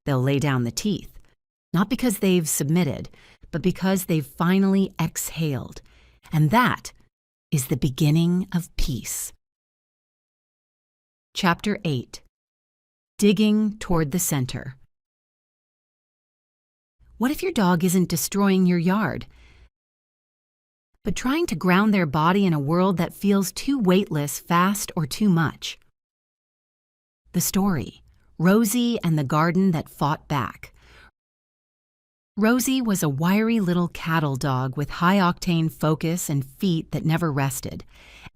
they'll lay down the teeth. Not because they've submitted, but because they've finally exhaled. And that is the beginning of peace. Chapter 8. Digging toward the center. What if your dog isn't destroying your yard, but trying to ground their body in a world that feels too weightless, fast, or too much? The story, Rosie and the Garden That Fought Back. Rosie was a wiry little cattle dog with high-octane focus and feet that never rested.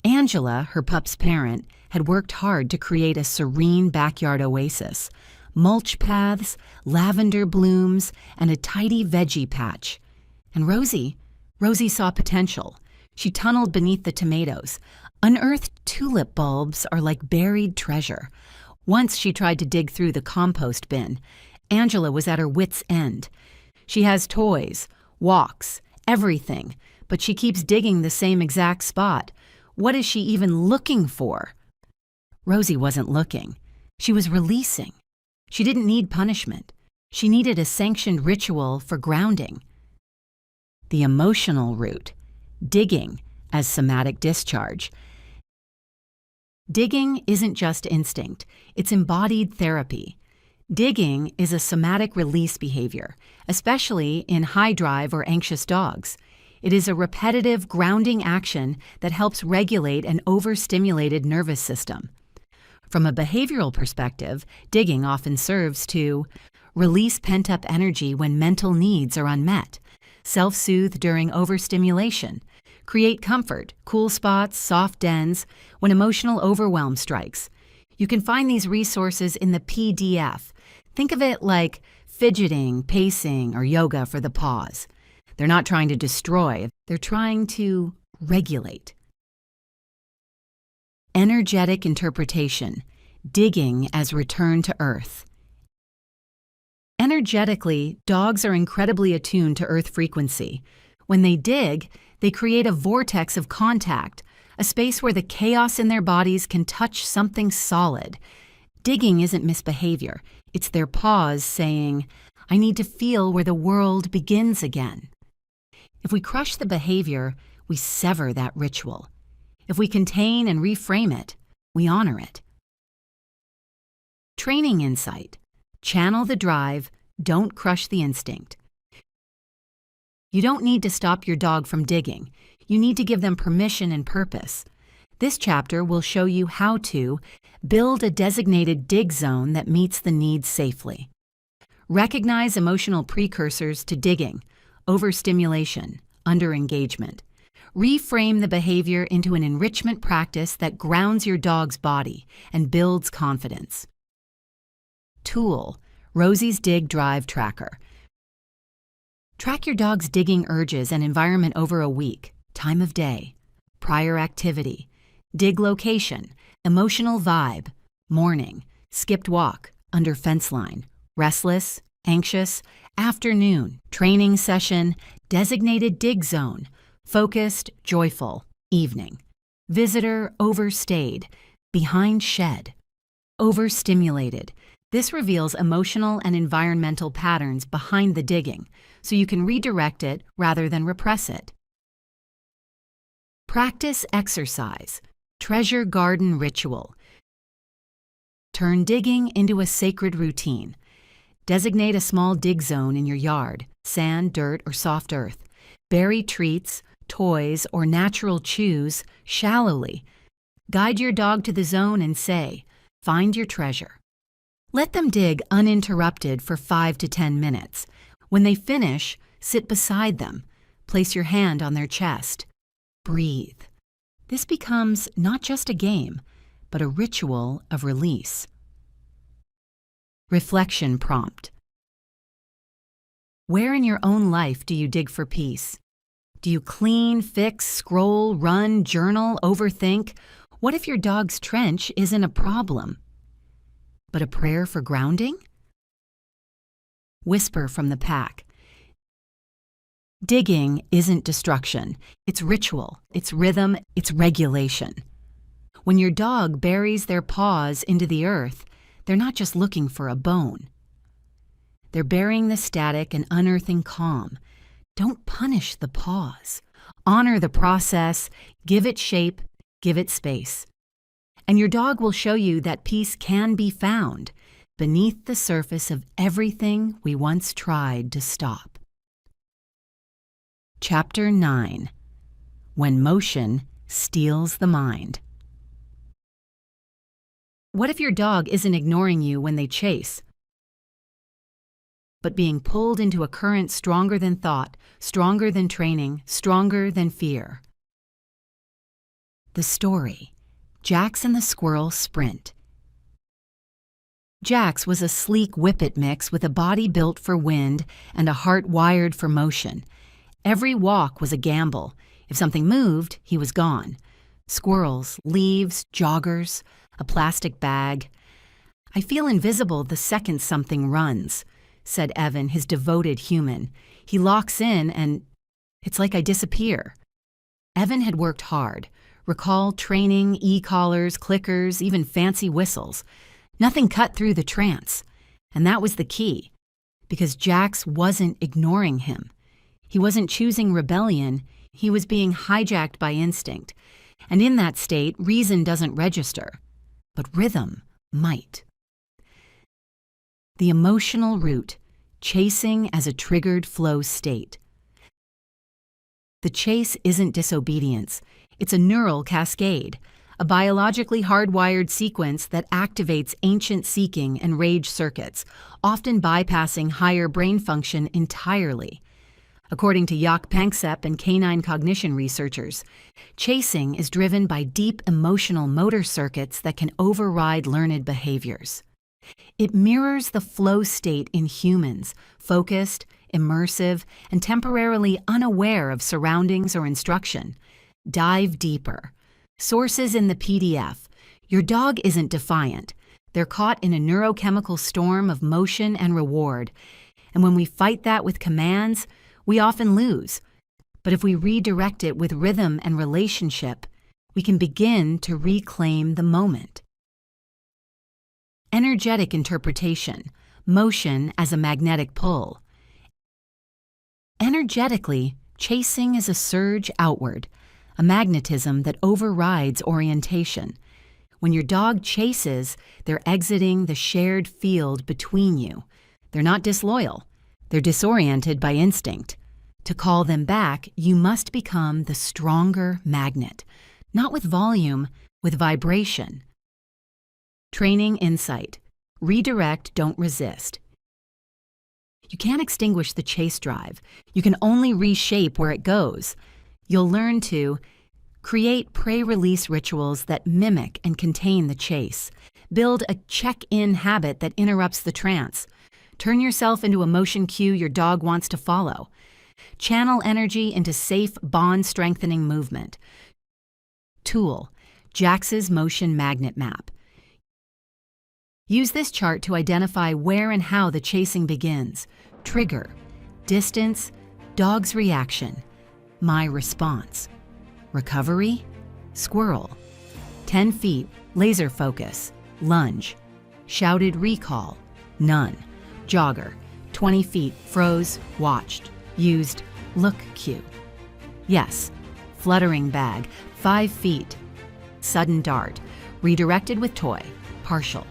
Angela, her pup's parent, had worked hard to create a serene backyard oasis. Mulch paths, lavender blooms, and a tidy veggie patch. And Rosie saw potential. She tunneled beneath the tomatoes. Unearthed tulip bulbs are like buried treasure. Once she tried to dig through the compost bin. Angela was at her wit's end. She has toys, walks, everything, but she keeps digging the same exact spot. What is she even looking for? Rosie wasn't looking. She was releasing. She didn't need punishment. She needed a sanctioned ritual for grounding. The emotional route, digging as somatic discharge. Digging isn't just instinct, it's embodied therapy. Digging is a somatic release behavior, especially in high drive or anxious dogs. It is a repetitive grounding action that helps regulate an overstimulated nervous system. From a behavioral perspective, digging often serves to release pent-up energy when mental needs are unmet, self-soothe during overstimulation, create comfort, cool spots, soft dens when emotional overwhelm strikes. You can find these resources in the PDF. Think of it like fidgeting, pacing, or yoga for the paws. They're not trying to destroy, they're trying to regulate. Energetic interpretation, digging as return to earth. Energetically, dogs are incredibly attuned to earth frequency. When they dig, they create a vortex of contact, a space where the chaos in their bodies can touch something solid. Digging isn't misbehavior. It's their paws saying, I need to feel where the world begins again. If we crush the behavior, we sever that ritual. If we contain and reframe it, we honor it. Training insight. Channel the drive, don't crush the instinct. You don't need to stop your dog from digging. You need to give them permission and purpose. This chapter will show you how to build a designated dig zone that meets the needs safely. Recognize emotional precursors to digging, overstimulation, underengagement. Reframe the behavior into an enrichment practice that grounds your dog's body and builds confidence. Tool, Rosie's Dig Drive Tracker. Track your dog's digging urges and environment over a week, time of day, prior activity, dig location, emotional vibe, morning, skipped walk, under fence line, restless, anxious, afternoon, training session, designated dig zone, focused, joyful, evening, visitor overstayed, behind shed, overstimulated. This reveals emotional and environmental patterns behind the digging, so you can redirect it rather than repress it. Practice exercise, treasure garden ritual. Turn digging into a sacred routine. Designate a small dig zone in your yard, sand, dirt, or soft earth. Bury treats, toys, or natural chews shallowly. Guide your dog to the zone and say, find your treasure. Let them dig uninterrupted for 5 to 10 minutes. When they finish, sit beside them. Place your hand on their chest. Breathe. This becomes not just a game, but a ritual of release. Reflection prompt. Where in your own life do you dig for peace? Do you clean, fix, scroll, run, journal, overthink? What if your dog's trench isn't a problem, but a prayer for grounding? Whisper from the pack. Digging isn't destruction. It's ritual, it's rhythm, it's regulation. When your dog buries their paws into the earth, they're not just looking for a bone. They're burying the static and unearthing calm. Don't punish the pause. Honor the process, give it shape, give it space. And your dog will show you that peace can be found beneath the surface of everything we once tried to stop. Chapter 9. When Motion Steals the Mind. What if your dog isn't ignoring you when they chase, but being pulled into a current stronger than thought, stronger than training, stronger than fear? The story, Jax and the Squirrel Sprint. Jax was a sleek whippet mix with a body built for wind and a heart wired for motion. Every walk was a gamble. If something moved, he was gone. Squirrels, leaves, joggers, a plastic bag. "I feel invisible the second something runs," said Evan, his devoted human. "He locks in and it's like I disappear." Evan had worked hard. Recall training, e-collars, clickers, even fancy whistles. Nothing cut through the trance. And that was the key, because Jax wasn't ignoring him. He wasn't choosing rebellion, he was being hijacked by instinct. And in that state, reason doesn't register, but rhythm might. The emotional root, chasing as a triggered flow state. The chase isn't disobedience, it's a neural cascade, a biologically hardwired sequence that activates ancient seeking and rage circuits, often bypassing higher brain function entirely. According to Jaak Panksepp and canine cognition researchers, chasing is driven by deep emotional motor circuits that can override learned behaviors. It mirrors the flow state in humans, focused, immersive, and temporarily unaware of surroundings or instruction. Dive deeper. Sources in the PDF. Your dog isn't defiant. They're caught in a neurochemical storm of motion and reward. And when we fight that with commands, we often lose. But if we redirect it with rhythm and relationship, we can begin to reclaim the moment. Energetic interpretation. Motion as a magnetic pull. Energetically, chasing is a surge outward, a magnetism that overrides orientation. When your dog chases, they're exiting the shared field between you. They're not disloyal. They're disoriented by instinct. To call them back, you must become the stronger magnet, not with volume, with vibration. Training insight. Redirect, don't resist. You can't extinguish the chase drive. You can only reshape where it goes. You'll learn to create prey-release rituals that mimic and contain the chase. Build a check-in habit that interrupts the trance. Turn yourself into a motion cue your dog wants to follow. Channel energy into safe, bond-strengthening movement. Tool, Jax's Motion Magnet Map. Use this chart to identify where and how the chasing begins. Trigger, distance, dog's reaction, my response. Recovery, squirrel. 10 feet, laser focus, lunge. Shouted recall, none. Jogger, 20 feet, froze, watched. Used, look cue. Yes, fluttering bag, 5 feet. Sudden dart, redirected with toy, partial.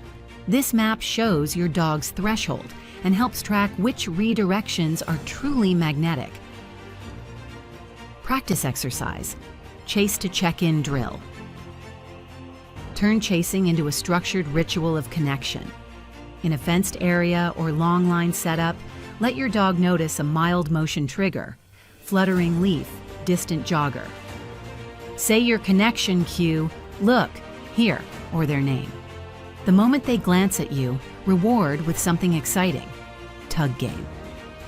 This map shows your dog's threshold and helps track which redirections are truly magnetic. Practice exercise, chase to check-in drill. Turn chasing into a structured ritual of connection. In a fenced area or long line setup, let your dog notice a mild motion trigger, fluttering leaf, distant jogger. Say your connection cue, look, here, or their name. The moment they glance at you, reward with something exciting. Tug game.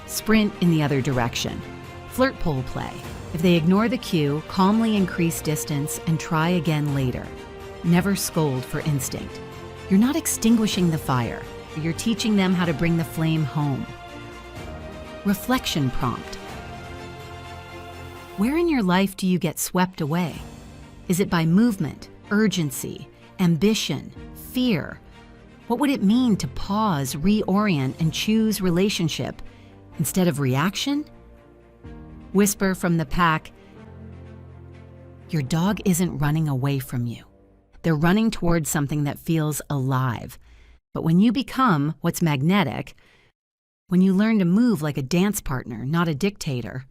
Sprint in the other direction. Flirt pole play. If they ignore the cue, calmly increase distance and try again later. Never scold for instinct. You're not extinguishing the fire. You're teaching them how to bring the flame home. Reflection prompt. Where in your life do you get swept away? Is it by movement, urgency, ambition, fear? What would it mean to pause, reorient, and choose relationship instead of reaction? Whisper from the pack, your dog isn't running away from you. They're running towards something that feels alive. But when you become what's magnetic, when you learn to move like a dance partner, not a dictator,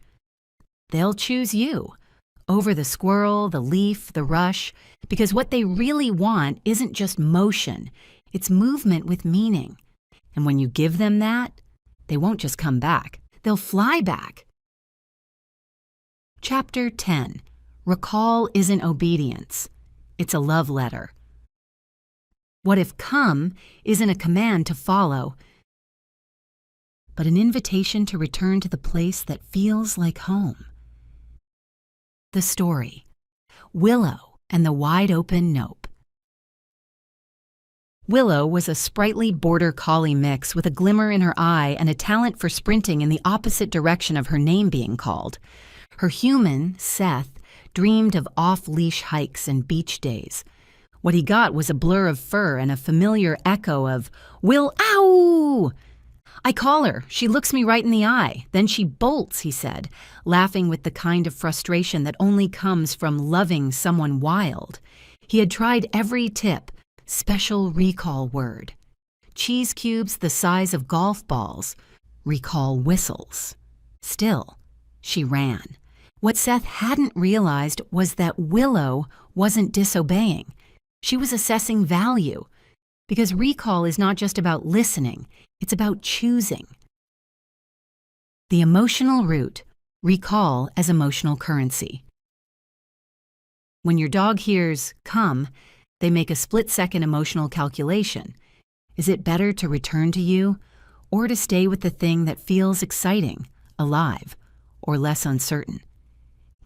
they'll choose you over the squirrel, the leaf, the rush, because what they really want isn't just motion, it's movement with meaning. And when you give them that, they won't just come back, they'll fly back. Chapter 10. Recall isn't obedience, it's a love letter. What if come isn't a command to follow, but an invitation to return to the place that feels like home? The story, Willow and the Wide Open Nope. Willow was a sprightly border collie mix with a glimmer in her eye and a talent for sprinting in the opposite direction of her name being called. Her human, Seth, dreamed of off-leash hikes and beach days. What he got was a blur of fur and a familiar echo of, "Will, ow!" I call her. She looks me right in the eye. Then she bolts, he said, laughing with the kind of frustration that only comes from loving someone wild. He had tried every tip, special recall word. Cheese cubes the size of golf balls, recall whistles. Still, she ran. What Seth hadn't realized was that Willow wasn't disobeying. She was assessing value. Because recall is not just about listening, it's about choosing. The emotional root, recall as emotional currency. When your dog hears come, they make a split-second emotional calculation. Is it better to return to you or to stay with the thing that feels exciting, alive, or less uncertain?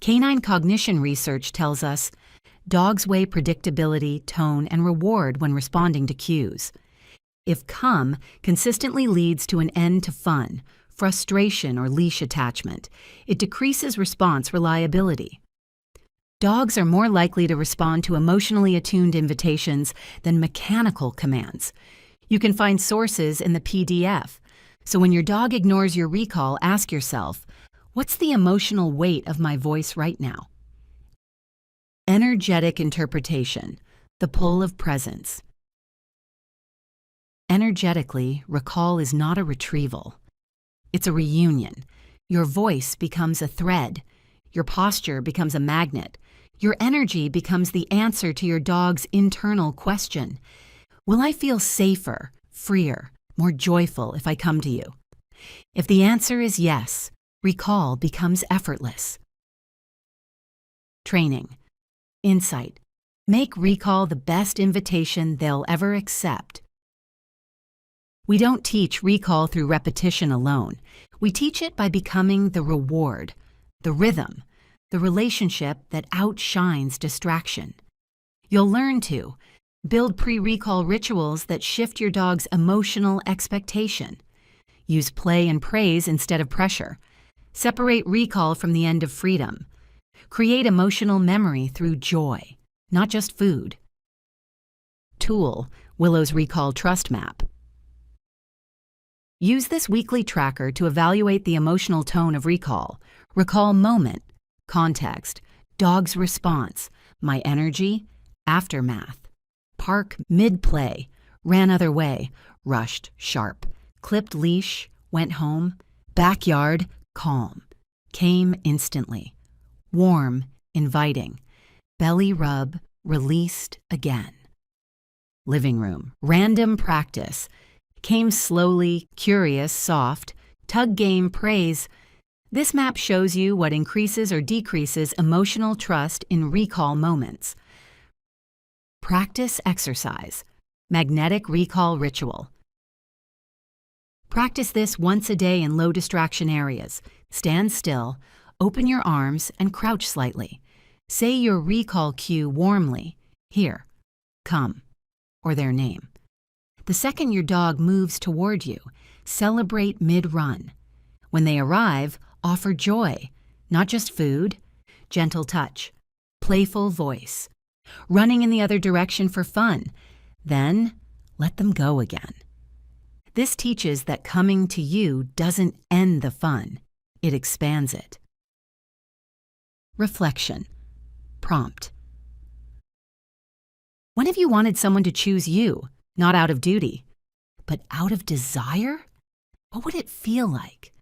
Canine cognition research tells us dogs weigh predictability, tone, and reward when responding to cues. If come consistently leads to an end to fun, frustration, or leash attachment, it decreases response reliability. Dogs are more likely to respond to emotionally attuned invitations than mechanical commands. You can find sources in the PDF. So when your dog ignores your recall, ask yourself, what's the emotional weight of my voice right now? Energetic interpretation, the pull of presence. Energetically, recall is not a retrieval. It's a reunion. Your voice becomes a thread. Your posture becomes a magnet. Your energy becomes the answer to your dog's internal question. Will I feel safer, freer, more joyful if I come to you? If the answer is yes, recall becomes effortless. Training. Insight. Make recall the best invitation they'll ever accept. We don't teach recall through repetition alone. We teach it by becoming the reward, the rhythm, the relationship that outshines distraction. You'll learn to build pre-recall rituals that shift your dog's emotional expectation. Use play and praise instead of pressure. Separate recall from the end of freedom. Create emotional memory through joy, not just food. Tool, Willow's Recall Trust Map. Use this weekly tracker to evaluate the emotional tone of recall. Recall moment, context, dog's response, my energy, aftermath. Park mid-play, ran other way, rushed sharp, clipped leash, went home, backyard, calm, came instantly. Warm, inviting, belly rub, released again. Living room, random practice, came slowly, curious, soft, tug game, praise. This map shows you what increases or decreases emotional trust in recall moments. Practice exercise, magnetic recall ritual. Practice this once a day in low distraction areas. Stand still, open your arms, and crouch slightly. Say your recall cue warmly, here, come, or their name. The second your dog moves toward you, celebrate mid-run. When they arrive, offer joy, not just food, gentle touch, playful voice, running in the other direction for fun, then let them go again. This teaches that coming to you doesn't end the fun, it expands it. Reflection. Prompt. When have you wanted someone to choose you, not out of duty, but out of desire? What would it feel like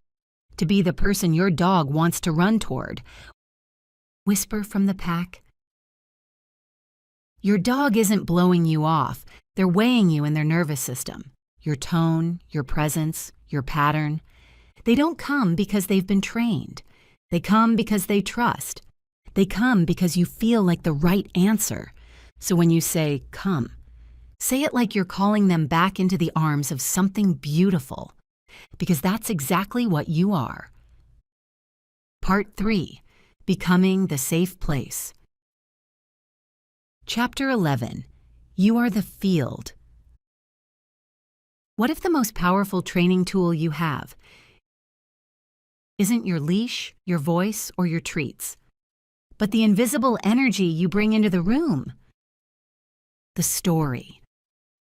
to be the person your dog wants to run toward? Whisper from the pack. Your dog isn't blowing you off. They're weighing you in their nervous system. Your tone, your presence, your pattern. They don't come because they've been trained. They come because they trust. They come because you feel like the right answer. So when you say, come, say it like you're calling them back into the arms of something beautiful, because that's exactly what you are. Part 3. Becoming the Safe Place. Chapter 11. You are the field. What if the most powerful training tool you have isn't your leash, your voice, or your treats, but the invisible energy you bring into the room? The story.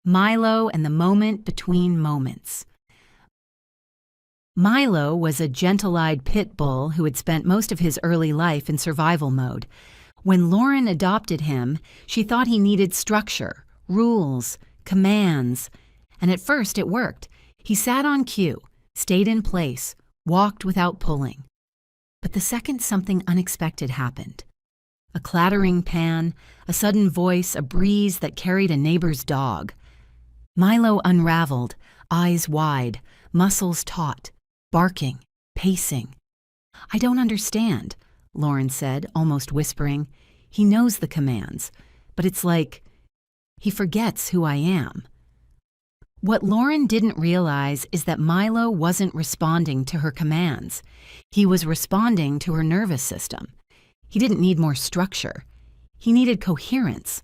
Milo and the moment between moments. Milo was a gentle-eyed pit bull who had spent most of his early life in survival mode. When Lauren adopted him, she thought he needed structure, rules, commands, and at first it worked. He sat on cue, stayed in place, walked without pulling. But the second something unexpected happened. A clattering pan, a sudden voice, a breeze that carried a neighbor's dog. Milo unraveled, eyes wide, muscles taut, barking, pacing. I don't understand, Lauren said, almost whispering. He knows the commands, but it's like he forgets who I am. What Lauren didn't realize is that Milo wasn't responding to her commands. He was responding to her nervous system. He didn't need more structure. He needed coherence.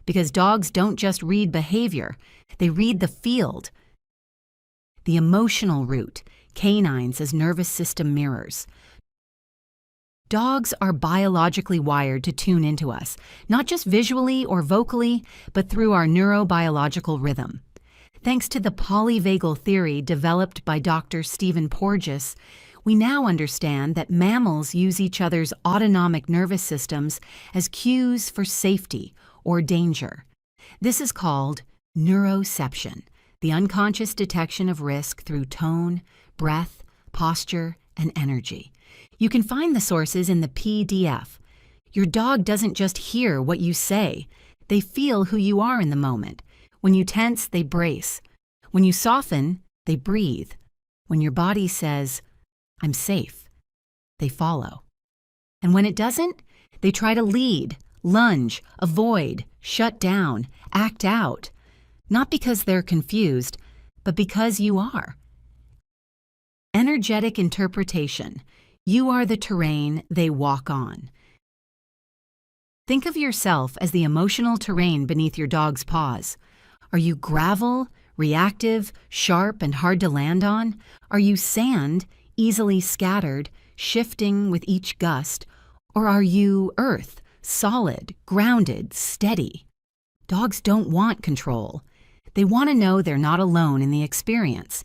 Because dogs don't just read behavior, they read the field. The emotional route, canines as nervous system mirrors. Dogs are biologically wired to tune into us, not just visually or vocally, but through our neurobiological rhythm. Thanks to the polyvagal theory developed by Dr. Stephen Porges, we now understand that mammals use each other's autonomic nervous systems as cues for safety or danger. This is called neuroception, the unconscious detection of risk through tone, breath, posture, and energy. You can find the sources in the PDF. Your dog doesn't just hear what you say. They feel who you are in the moment. When you tense, they brace. When you soften, they breathe. When your body says, I'm safe, they follow. And when it doesn't, they try to lead, lunge, avoid, shut down, act out. Not because they're confused, but because you are. Energetic interpretation. You are the terrain they walk on. Think of yourself as the emotional terrain beneath your dog's paws. Are you gravel, reactive, sharp, and hard to land on? Are you sand, easily scattered, shifting with each gust? Or are you earth, solid, grounded, steady? Dogs don't want control. They want to know they're not alone in the experience.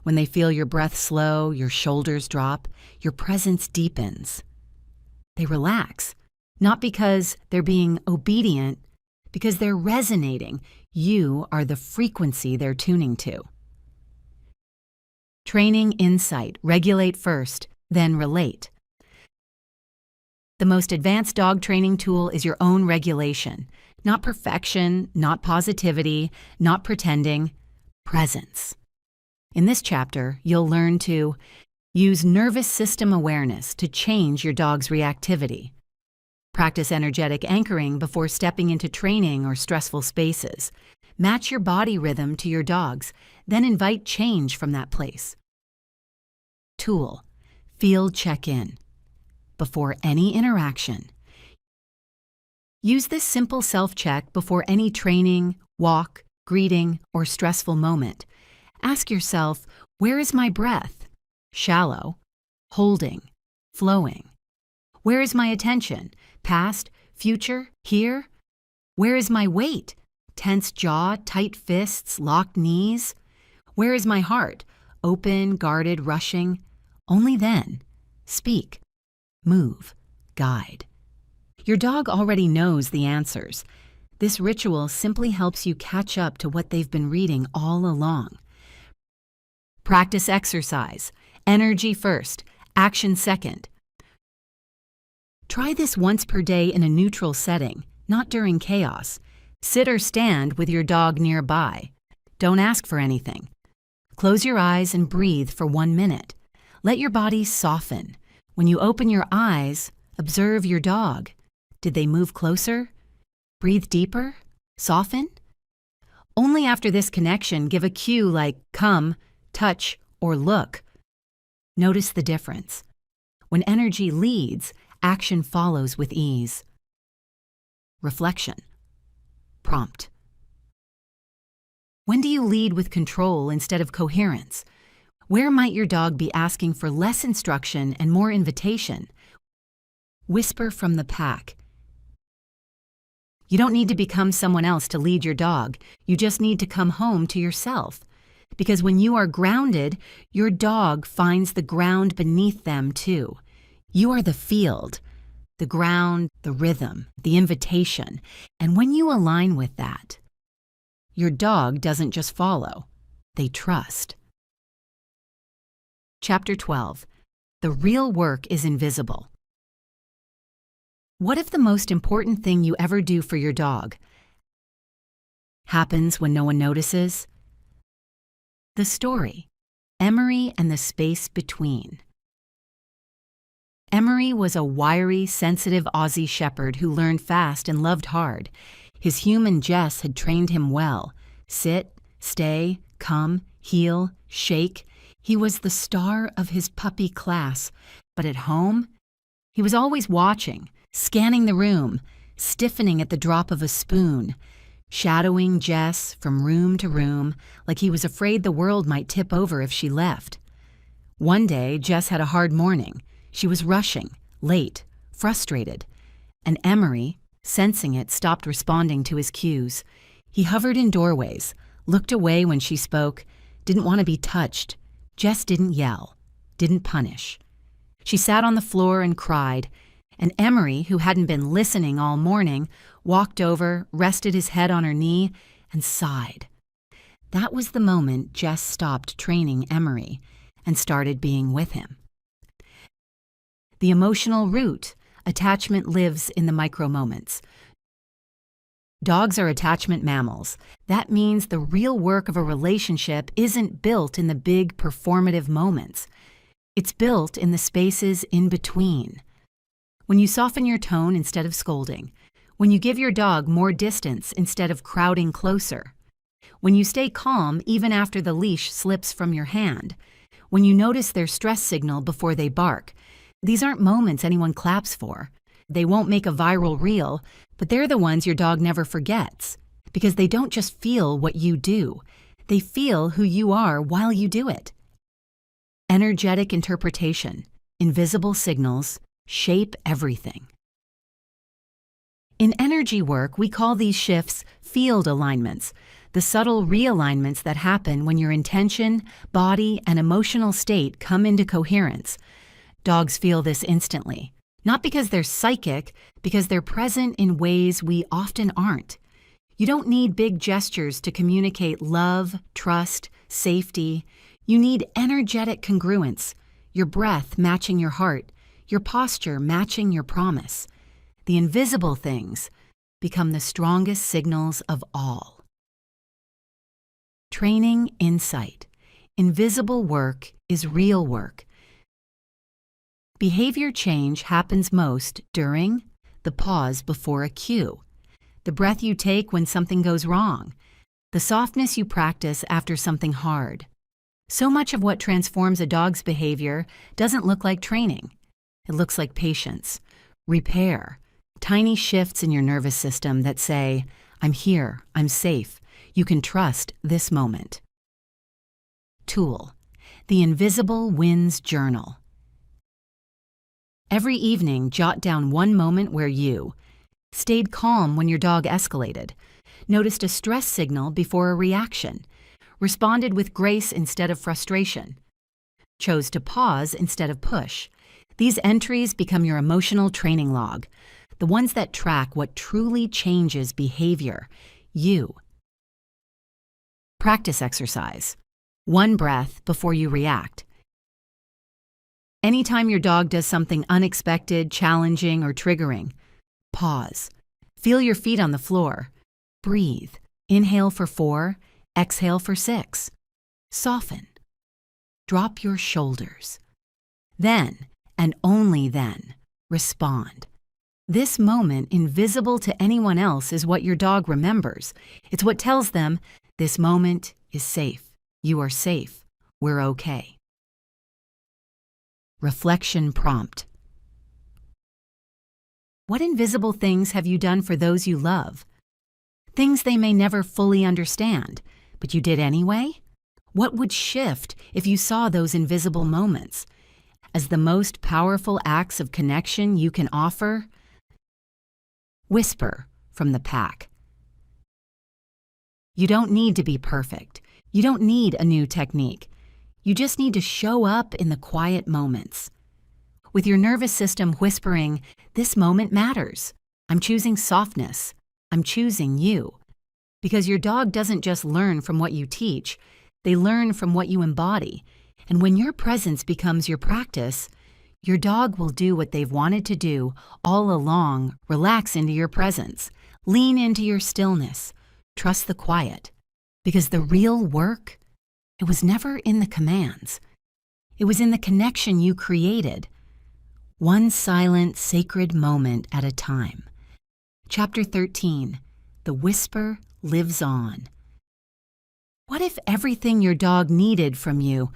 When they feel your breath slow, your shoulders drop, your presence deepens. They relax, not because they're being obedient, because they're resonating. You are the frequency they're tuning to. Training insight. Regulate first, then relate. The most advanced dog training tool is your own regulation. Not perfection, not positivity, not pretending. Presence. In this chapter, you'll learn to use nervous system awareness to change your dog's reactivity. Practice energetic anchoring before stepping into training or stressful spaces. Match your body rhythm to your dog's, then invite change from that place. Tool. Field check-in. Before any interaction. Use this simple self-check before any training, walk, greeting, or stressful moment. Ask yourself, where is my breath? Shallow, holding, flowing. Where is my attention? Past, future, here? Where is my weight? Tense jaw, tight fists, locked knees? Where is my heart? Open, guarded, rushing? Only then, speak, move, guide. Your dog already knows the answers. This ritual simply helps you catch up to what they've been reading all along. Practice exercise. Energy first, action second. Try this once per day in a neutral setting, not during chaos. Sit or stand with your dog nearby. Don't ask for anything. Close your eyes and breathe for 1 minute. Let your body soften. When you open your eyes, observe your dog. Did they move closer? Breathe deeper? Soften? Only after this connection, give a cue like come, touch, or look. Notice the difference. When energy leads, action follows with ease. Reflection. Prompt. When do you lead with control instead of coherence? Where might your dog be asking for less instruction and more invitation? Whisper from the pack. You don't need to become someone else to lead your dog. You just need to come home to yourself. Because when you are grounded, your dog finds the ground beneath them too. You are the field, the ground, the rhythm, the invitation. And when you align with that, your dog doesn't just follow, they trust. Chapter 12. The real work is invisible. What if the most important thing you ever do for your dog happens when no one notices? The story, Emery and the Space Between. Emery was a wiry, sensitive Aussie shepherd who learned fast and loved hard. His human Jess had trained him well. Sit, stay, come, heel, shake. He was the star of his puppy class. But at home, he was always watching, scanning the room, stiffening at the drop of a spoon, shadowing Jess from room to room like he was afraid the world might tip over if she left. One day, Jess had a hard morning. She was rushing, late, frustrated, and Emery, sensing it, stopped responding to his cues. He hovered in doorways, looked away when she spoke, didn't want to be touched. Jess didn't yell, didn't punish. She sat on the floor and cried, and Emery, who hadn't been listening all morning, walked over, rested his head on her knee, and sighed. That was the moment Jess stopped training Emery and started being with him. The emotional root, attachment lives in the micro moments. Dogs are attachment mammals. That means the real work of a relationship isn't built in the big performative moments. It's built in the spaces in between. When you soften your tone instead of scolding, when you give your dog more distance instead of crowding closer, when you stay calm even after the leash slips from your hand, when you notice their stress signal before they bark. These aren't moments anyone claps for. They won't make a viral reel, but they're the ones your dog never forgets, because they don't just feel what you do. They feel who you are while you do it. Energetic interpretation, invisible signals, shape everything. In energy work, we call these shifts field alignments, the subtle realignments that happen when your intention, body, and emotional state come into coherence. Dogs feel this instantly, not because they're psychic, because they're present in ways we often aren't. You don't need big gestures to communicate love, trust, safety. You need energetic congruence, your breath matching your heart, your posture matching your promise. The invisible things become the strongest signals of all. Training insight. Invisible work is real work. Behavior change happens most during the pause before a cue, the breath you take when something goes wrong, the softness you practice after something hard. So much of what transforms a dog's behavior doesn't look like training. It looks like patience, repair, tiny shifts in your nervous system that say, I'm here, I'm safe, you can trust this moment. Tool. The Invisible Wins Journal. Every evening, jot down one moment where you stayed calm when your dog escalated, noticed a stress signal before a reaction, responded with grace instead of frustration, chose to pause instead of push. These entries become your emotional training log, the ones that track what truly changes behavior. You. Practice exercise. One breath before you react. Anytime your dog does something unexpected, challenging, or triggering, pause. Feel your feet on the floor. Breathe. Inhale for 4, exhale for 6. Soften. Drop your shoulders. Then, and only then, respond. This moment, invisible to anyone else, is what your dog remembers. It's what tells them, this moment is safe. You are safe. We're okay. Reflection prompt. What invisible things have you done for those you love? Things they may never fully understand, but you did anyway? What would shift if you saw those invisible moments as the most powerful acts of connection you can offer? Whisper from the pack. You don't need to be perfect. You don't need a new technique. You just need to show up in the quiet moments. With your nervous system whispering, this moment matters. I'm choosing softness. I'm choosing you. Because your dog doesn't just learn from what you teach, they learn from what you embody. And when your presence becomes your practice, your dog will do what they've wanted to do all along. Relax into your presence. Lean into your stillness. Trust the quiet. Because the real work, it was never in the commands. It was in the connection you created. One silent, sacred moment at a time. Chapter 13. The Whisper Lives On. What if everything your dog needed from you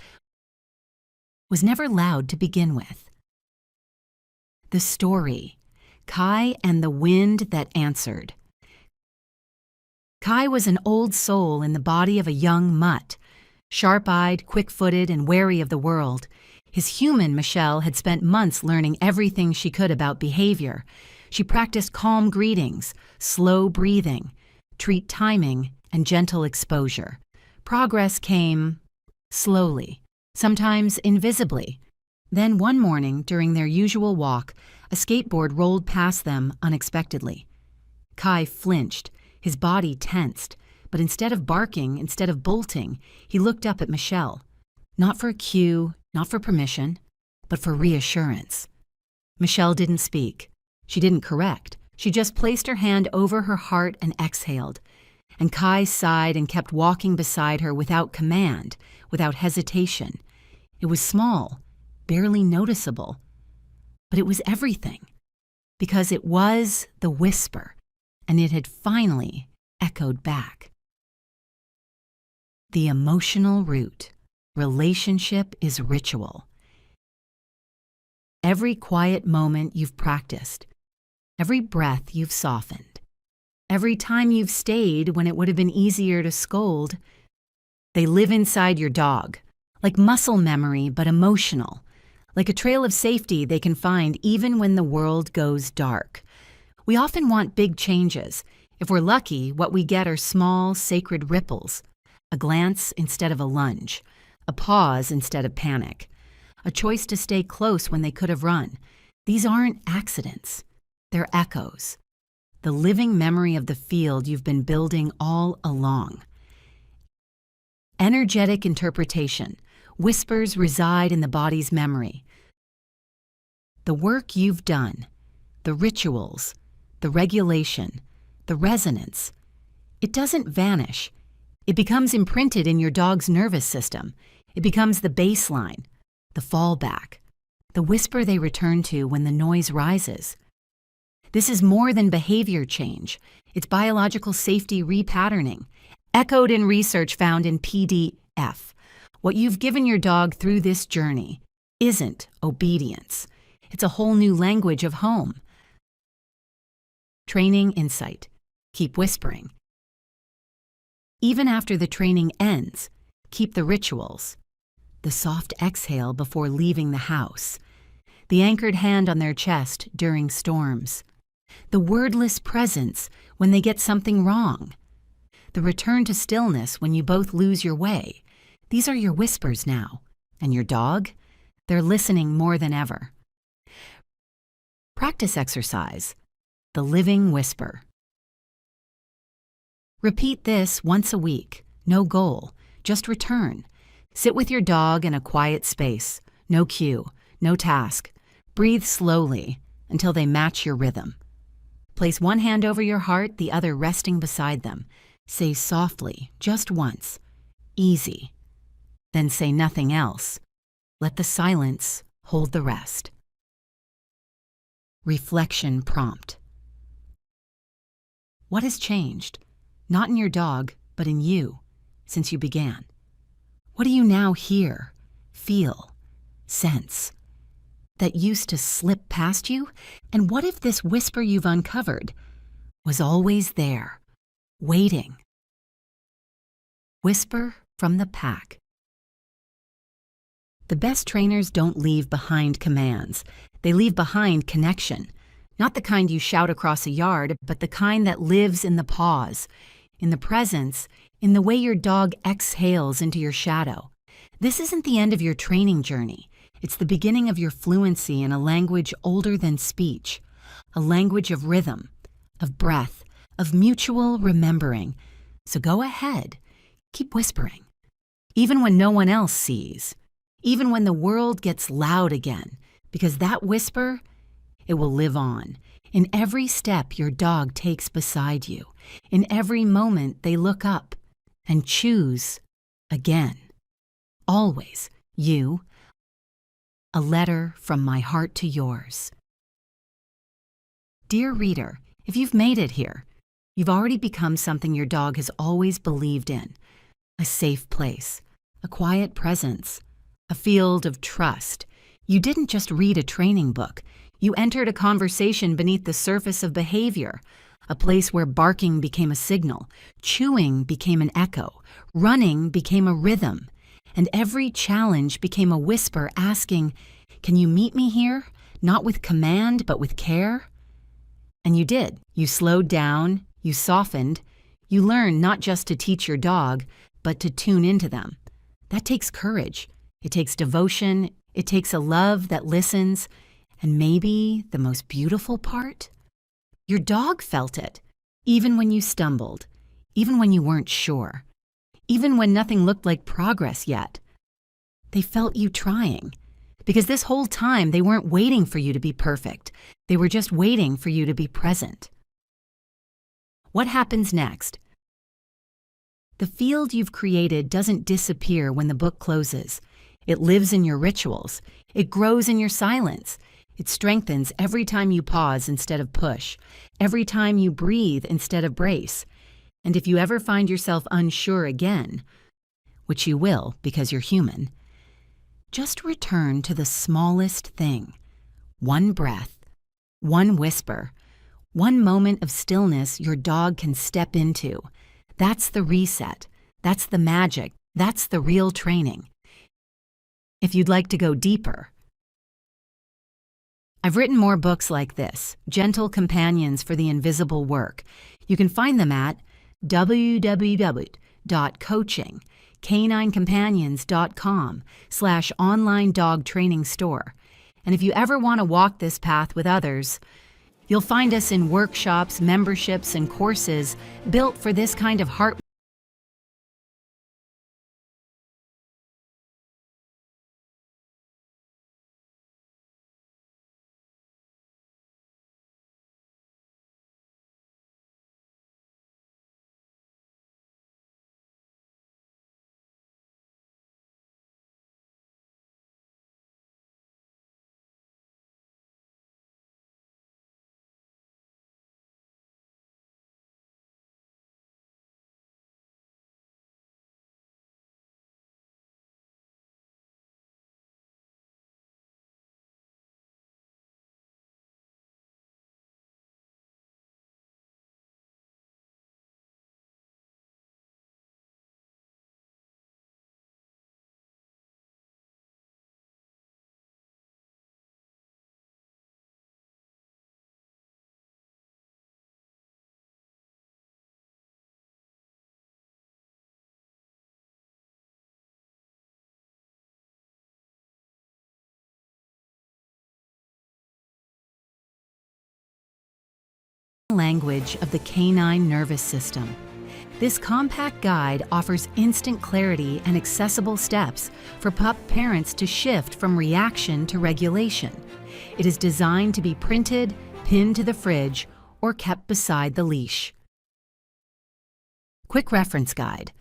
was never loud to begin with? The story, Kai and the Wind That Answered. Kai was an old soul in the body of a young mutt. Sharp-eyed, quick-footed, and wary of the world, his human Michelle had spent months learning everything she could about behavior. She practiced calm greetings, slow breathing, treat timing, and gentle exposure. Progress came slowly, sometimes invisibly. Then one morning, during their usual walk, a skateboard rolled past them unexpectedly. Kai flinched, his body tensed. But instead of barking, instead of bolting, he looked up at Michelle. Not for a cue, not for permission, but for reassurance. Michelle didn't speak. She didn't correct. She just placed her hand over her heart and exhaled. And Kai sighed and kept walking beside her without command, without hesitation. It was small, barely noticeable. But it was everything. Because it was the whisper, and it had finally echoed back. The emotional root. Relationship is ritual. Every quiet moment you've practiced, every breath you've softened, every time you've stayed when it would have been easier to scold, they live inside your dog, like muscle memory but emotional, like a trail of safety they can find even when the world goes dark. We often want big changes. If we're lucky, what we get are small, sacred ripples. A glance instead of a lunge, a pause instead of panic, a choice to stay close when they could have run. These aren't accidents. They're echoes. The living memory of the field you've been building all along. Energetic interpretation. Whispers reside in the body's memory. The work you've done, the rituals, the regulation, the resonance, it doesn't vanish. It becomes imprinted in your dog's nervous system. It becomes the baseline, the fallback, the whisper they return to when the noise rises. This is more than behavior change. It's biological safety repatterning, echoed in research found in PDF. What you've given your dog through this journey isn't obedience. It's a whole new language of home. Training insight. Keep whispering. Even after the training ends, keep the rituals. The soft exhale before leaving the house. the anchored hand on their chest during storms, the wordless presence when they get something wrong, the return to stillness when you both lose your way. These are your whispers now. And your dog? They're listening more than ever. Practice exercise, the living whisper. Repeat this once a week. No goal, just return. Sit with your dog in a quiet space. No cue, no task. Breathe slowly until they match your rhythm. Place one hand over your heart, the other resting beside them. Say softly, just once. Easy. Then say nothing else. Let the silence hold the rest. Reflection prompt. What has changed? Not in your dog, but in you, since you began. What do you now hear, feel, sense, that used to slip past you? And what if this whisper you've uncovered was always there, waiting? Whisper from the pack. The best trainers don't leave behind commands. They leave behind connection. Not the kind you shout across a yard, but the kind that lives in the pause, in the presence, in the way your dog exhales into your shadow. This isn't the end of your training journey. It's the beginning of your fluency in a language older than speech, a language of rhythm, of breath, of mutual remembering. So go ahead, keep whispering, even when no one else sees, even when the world gets loud again, because that whisper, it will live on. In every step your dog takes beside you, in every moment they look up and choose again. Always, you. A letter from my heart to yours. Dear reader, if you've made it here, you've already become something your dog has always believed in. A safe place, a quiet presence, a field of trust. You didn't just read a training book. You entered a conversation beneath the surface of behavior, a place where barking became a signal, chewing became an echo, running became a rhythm, and every challenge became a whisper asking, "Can you meet me here? Not with command, but with care?" And you did. You slowed down, you softened, you learned not just to teach your dog, but to tune into them. That takes courage. It takes devotion, it takes a love that listens, and maybe the most beautiful part? Your dog felt it, even when you stumbled, even when you weren't sure, even when nothing looked like progress yet. They felt you trying, because this whole time they weren't waiting for you to be perfect. They were just waiting for you to be present. What happens next? The field you've created doesn't disappear when the book closes. It lives in your rituals. It grows in your silence. It strengthens every time you pause instead of push, every time you breathe instead of brace. And if you ever find yourself unsure again, which you will because you're human, just return to the smallest thing. One breath, one whisper, one moment of stillness your dog can step into. That's the reset. That's the magic. That's the real training. If you'd like to go deeper, I've written more books like this, Gentle Companions for the Invisible Work. You can find them at www.coachingcaninecompanions.com/online dog training store. And if you ever want to walk this path with others, you'll find us in workshops, memberships, and courses built for this kind of heart Language of the Canine Nervous System. This compact guide offers instant clarity and accessible steps for pup parents to shift from reaction to regulation. It is designed to be printed, pinned to the fridge, or kept beside the leash. Quick reference guide.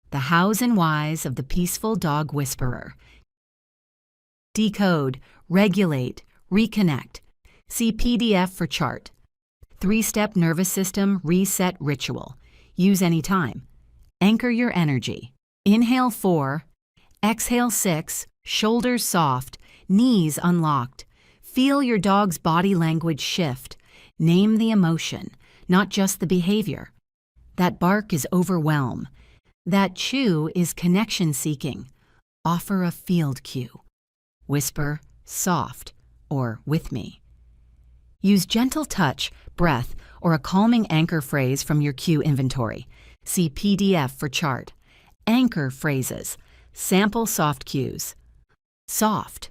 The Hows and Whys of the Peaceful Dog Whisperer. Decode, regulate, reconnect. See PDF for chart. 3-step nervous system reset ritual. Use anytime. Anchor your energy. Inhale 4, exhale 6, shoulders soft, knees unlocked. Feel your dog's body language shift. Name the emotion, not just the behavior. That bark is overwhelm. That chew is connection seeking. Offer a field cue. Whisper, soft, or with me. Use gentle touch, breath, or a calming anchor phrase from your cue inventory. See PDF for chart. Anchor phrases. Sample soft cues. Soft.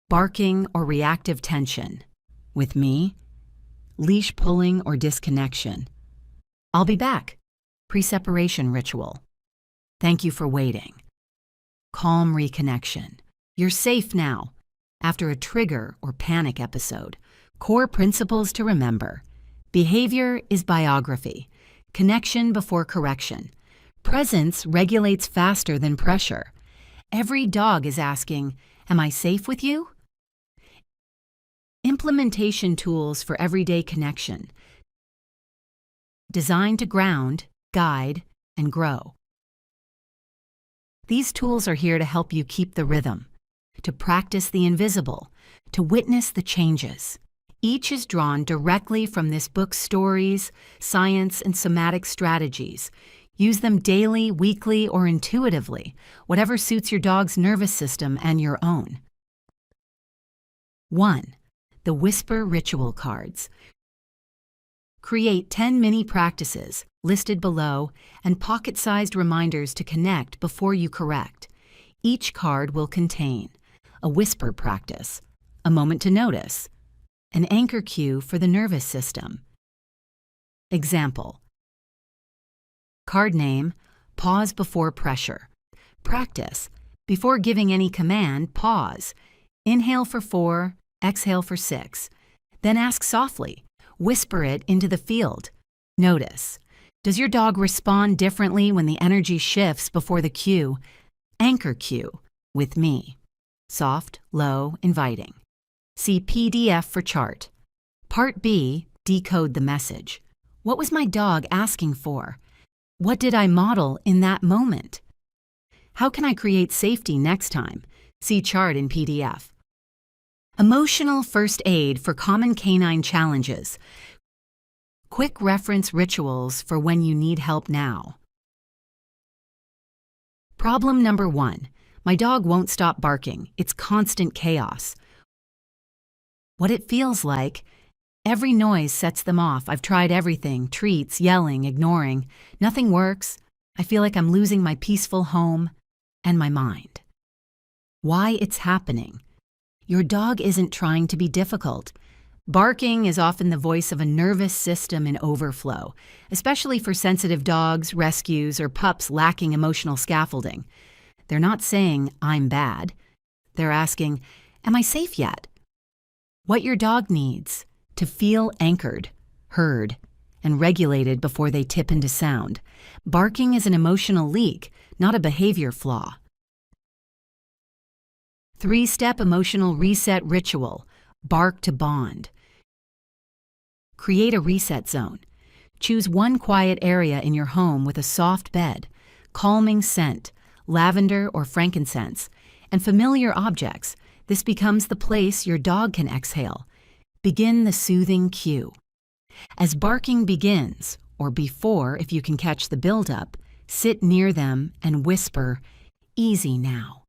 Barking or reactive tension. With me. Leash pulling or disconnection. I'll be back. Pre-separation ritual. Thank you for waiting. Calm reconnection. You're safe now. After a trigger or panic episode. Core principles to remember. Behavior is biography. Connection before correction. Presence regulates faster than pressure. Every dog is asking, "Am I safe with you?" Implementation tools for everyday connection. Designed to ground, guide, and grow. These tools are here to help you keep the rhythm, to practice the invisible, to witness the changes. Each is drawn directly from this book's stories, science, and somatic strategies. Use them daily, weekly, or intuitively, whatever suits your dog's nervous system and your own. 1. The Whisper Ritual Cards. Create 10 mini practices, listed below, and pocket-sized reminders to connect before you correct. Each card will contain a whisper practice, a moment to notice, an anchor cue for the nervous system. Example. Card name, pause before pressure. Practice. Before giving any command, pause. Inhale for 4, exhale for 6. Then ask softly. Whisper it into the field. Notice. Does your dog respond differently when the energy shifts before the cue? Anchor cue. With me. Soft, low, inviting. See PDF for chart. Part B, decode the message. What was my dog asking for? What did I model in that moment? How can I create safety next time? See chart in PDF. Emotional first aid for common canine challenges. Quick reference rituals for when you need help now. Problem number 1. My dog won't stop barking. It's constant chaos. What it feels like. Every noise sets them off. I've tried everything, treats, yelling, ignoring. Nothing works. I feel like I'm losing my peaceful home and my mind. Why it's happening. Your dog isn't trying to be difficult. Barking is often the voice of a nervous system in overflow, especially for sensitive dogs, rescues, or pups lacking emotional scaffolding. They're not saying, "I'm bad." They're asking, "Am I safe yet?" What your dog needs. To feel anchored, heard, and regulated before they tip into sound. Barking is an emotional leak, not a behavior flaw. 3-step emotional reset ritual. Bark to bond. Create a reset zone. Choose one quiet area in your home with a soft bed, calming scent, lavender or frankincense, and familiar objects. This becomes the place your dog can exhale. Begin the soothing cue. As barking begins, or before if you can catch the buildup, sit near them and whisper, "Easy now,"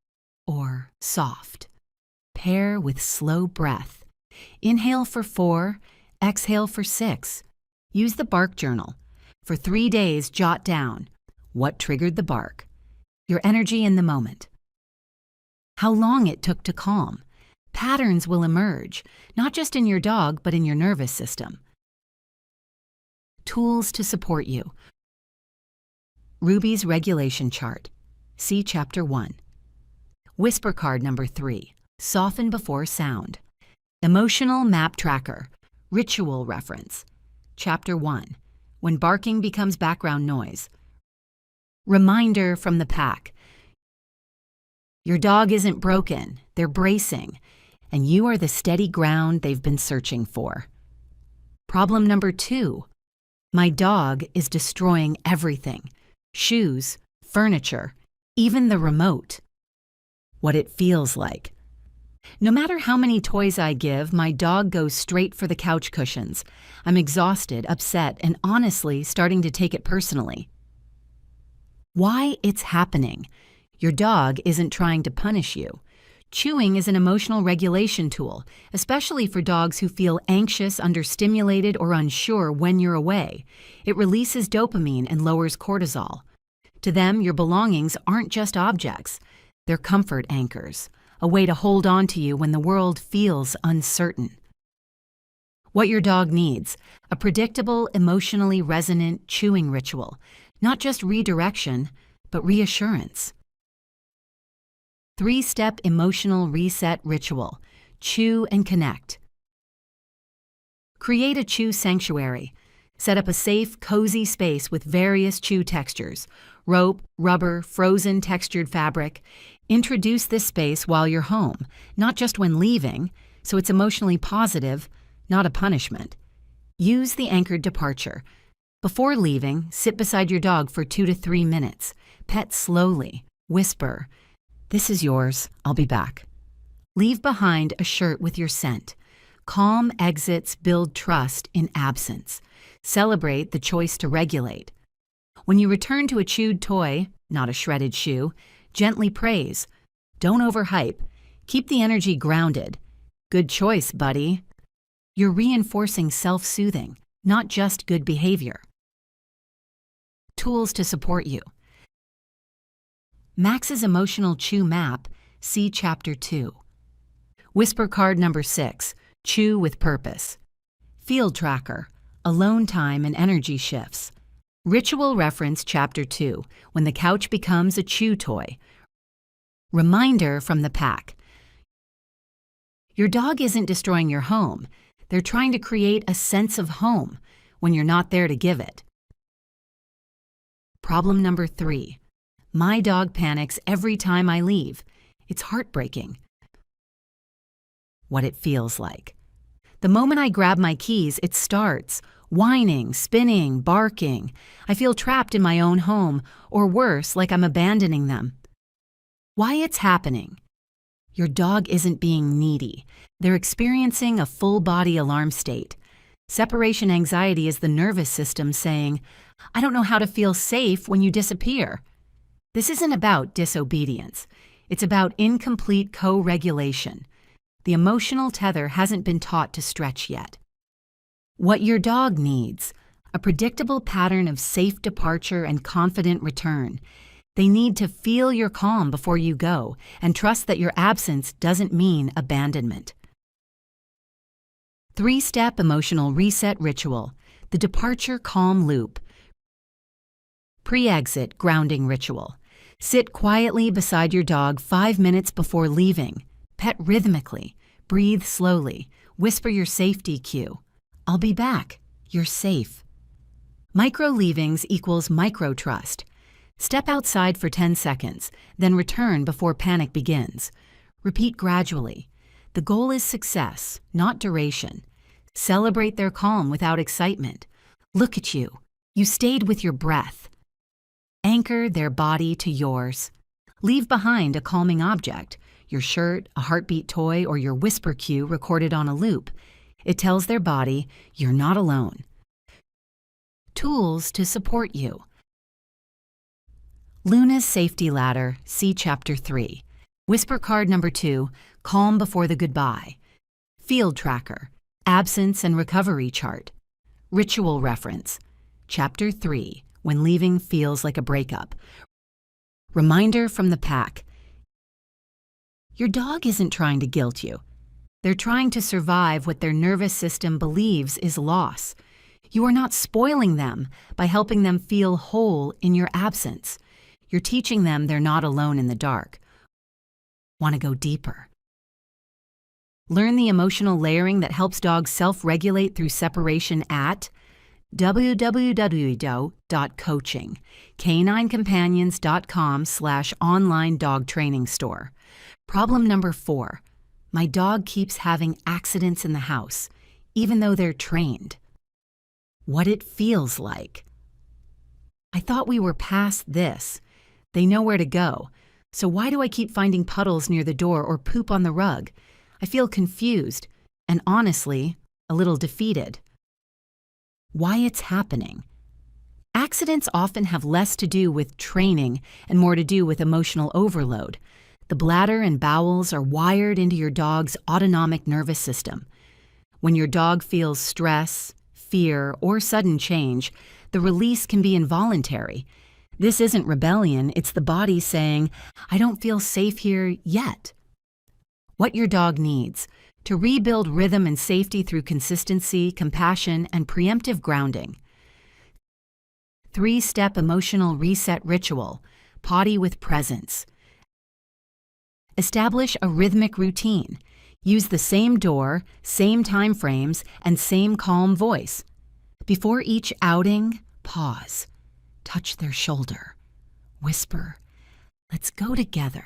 or "soft." Pair with slow breath. Inhale for 4, exhale for 6. Use the bark journal. For 3 days, jot down what triggered the bark, your energy in the moment, how long it took to calm, Patterns will emerge, not just in your dog, but in your nervous system. Tools to support you. Ruby's regulation chart. See Chapter 1. Whisper card number 3. Soften before sound. Emotional map tracker. Ritual reference. Chapter 1. When barking becomes background noise. Reminder from the pack. Your dog isn't broken, they're bracing, and you are the steady ground they've been searching for. Problem number 2. My dog is destroying everything. Shoes, furniture, even the remote. What it feels like. No matter how many toys I give, my dog goes straight for the couch cushions. I'm exhausted, upset, and honestly starting to take it personally. Why it's happening. Your dog isn't trying to punish you. Chewing is an emotional regulation tool, especially for dogs who feel anxious, understimulated, or unsure when you're away. It releases dopamine and lowers cortisol. To them, your belongings aren't just objects. They're comfort anchors, a way to hold on to you when the world feels uncertain. What your dog needs: a predictable, emotionally resonant chewing ritual, not just redirection, but reassurance. 3-step emotional reset ritual. Chew and connect. Create a chew sanctuary. Set up a safe, cozy space with various chew textures: rope, rubber, frozen textured fabric. Introduce this space while you're home, not just when leaving, so it's emotionally positive, not a punishment. Use the anchored departure. Before leaving, sit beside your dog for 2 to 3 minutes. Pet slowly. Whisper, "This is yours, I'll be back." Leave behind a shirt with your scent. Calm exits build trust in absence. Celebrate the choice to regulate. When you return to a chewed toy, not a shredded shoe, gently praise. Don't overhype. Keep the energy grounded. "Good choice, buddy." You're reinforcing self-soothing, not just good behavior. Tools to support you. Max's emotional chew map. See Chapter 2. Whisper card number 6. Chew with purpose. Field tracker. Alone time and energy shifts. Ritual reference Chapter 2. When the couch becomes a chew toy. Reminder from the pack. Your dog isn't destroying your home. They're trying to create a sense of home when you're not there to give it. Problem number 3. My dog panics every time I leave. It's heartbreaking. What it feels like. The moment I grab my keys, it starts. Whining, spinning, barking. I feel trapped in my own home, or worse, like I'm abandoning them. Why it's happening. Your dog isn't being needy. They're experiencing a full-body alarm state. Separation anxiety is the nervous system saying, "I don't know how to feel safe when you disappear." This isn't about disobedience. It's about incomplete co-regulation. The emotional tether hasn't been taught to stretch yet. What your dog needs: a predictable pattern of safe departure and confident return. They need to feel your calm before you go and trust that your absence doesn't mean abandonment. 3-step emotional reset ritual. The departure calm loop. Pre-exit grounding ritual. Sit quietly beside your dog 5 minutes before leaving. Pet rhythmically. Breathe slowly. Whisper your safety cue. "I'll be back. You're safe." Micro leavings equals micro trust. Step outside for 10 seconds, then return before panic begins. Repeat gradually. The goal is success, not duration. Celebrate their calm without excitement. Look at you. You stayed with your breath. Anchor their body to yours. Leave behind a calming object, your shirt, a heartbeat toy, or your whisper cue recorded on a loop. It tells their body you're not alone. Tools to support you. Luna's safety ladder. See Chapter 3. Whisper card number 2. Calm before the goodbye. Field tracker. Absence and recovery chart. Ritual reference. Chapter 3. When leaving feels like a breakup. Reminder from the pack. Your dog isn't trying to guilt you. They're trying to survive what their nervous system believes is loss. You are not spoiling them by helping them feel whole in your absence. You're teaching them they're not alone in the dark. Want to go deeper? Learn the emotional layering that helps dogs self-regulate through separation at www.coaching, caninecompanions.com/online dog training store. Problem number 4. My dog keeps having accidents in the house, even though they're trained. What it feels like. I thought we were past this. They know where to go. So why do I keep finding puddles near the door or poop on the rug? I feel confused and honestly, a little defeated. Why it's happening. Accidents often have less to do with training and more to do with emotional overload. The bladder and bowels are wired into your dog's autonomic nervous system. When your dog feels stress, fear, or sudden change, the release can be involuntary. This isn't rebellion, it's the body saying, I don't feel safe here yet. What your dog needs: to rebuild rhythm and safety through consistency, compassion, and preemptive grounding. 3-step emotional reset ritual, potty with presence. Establish a rhythmic routine. Use the same door, same time frames, and same calm voice. Before each outing, pause. Touch their shoulder. Whisper, let's go together.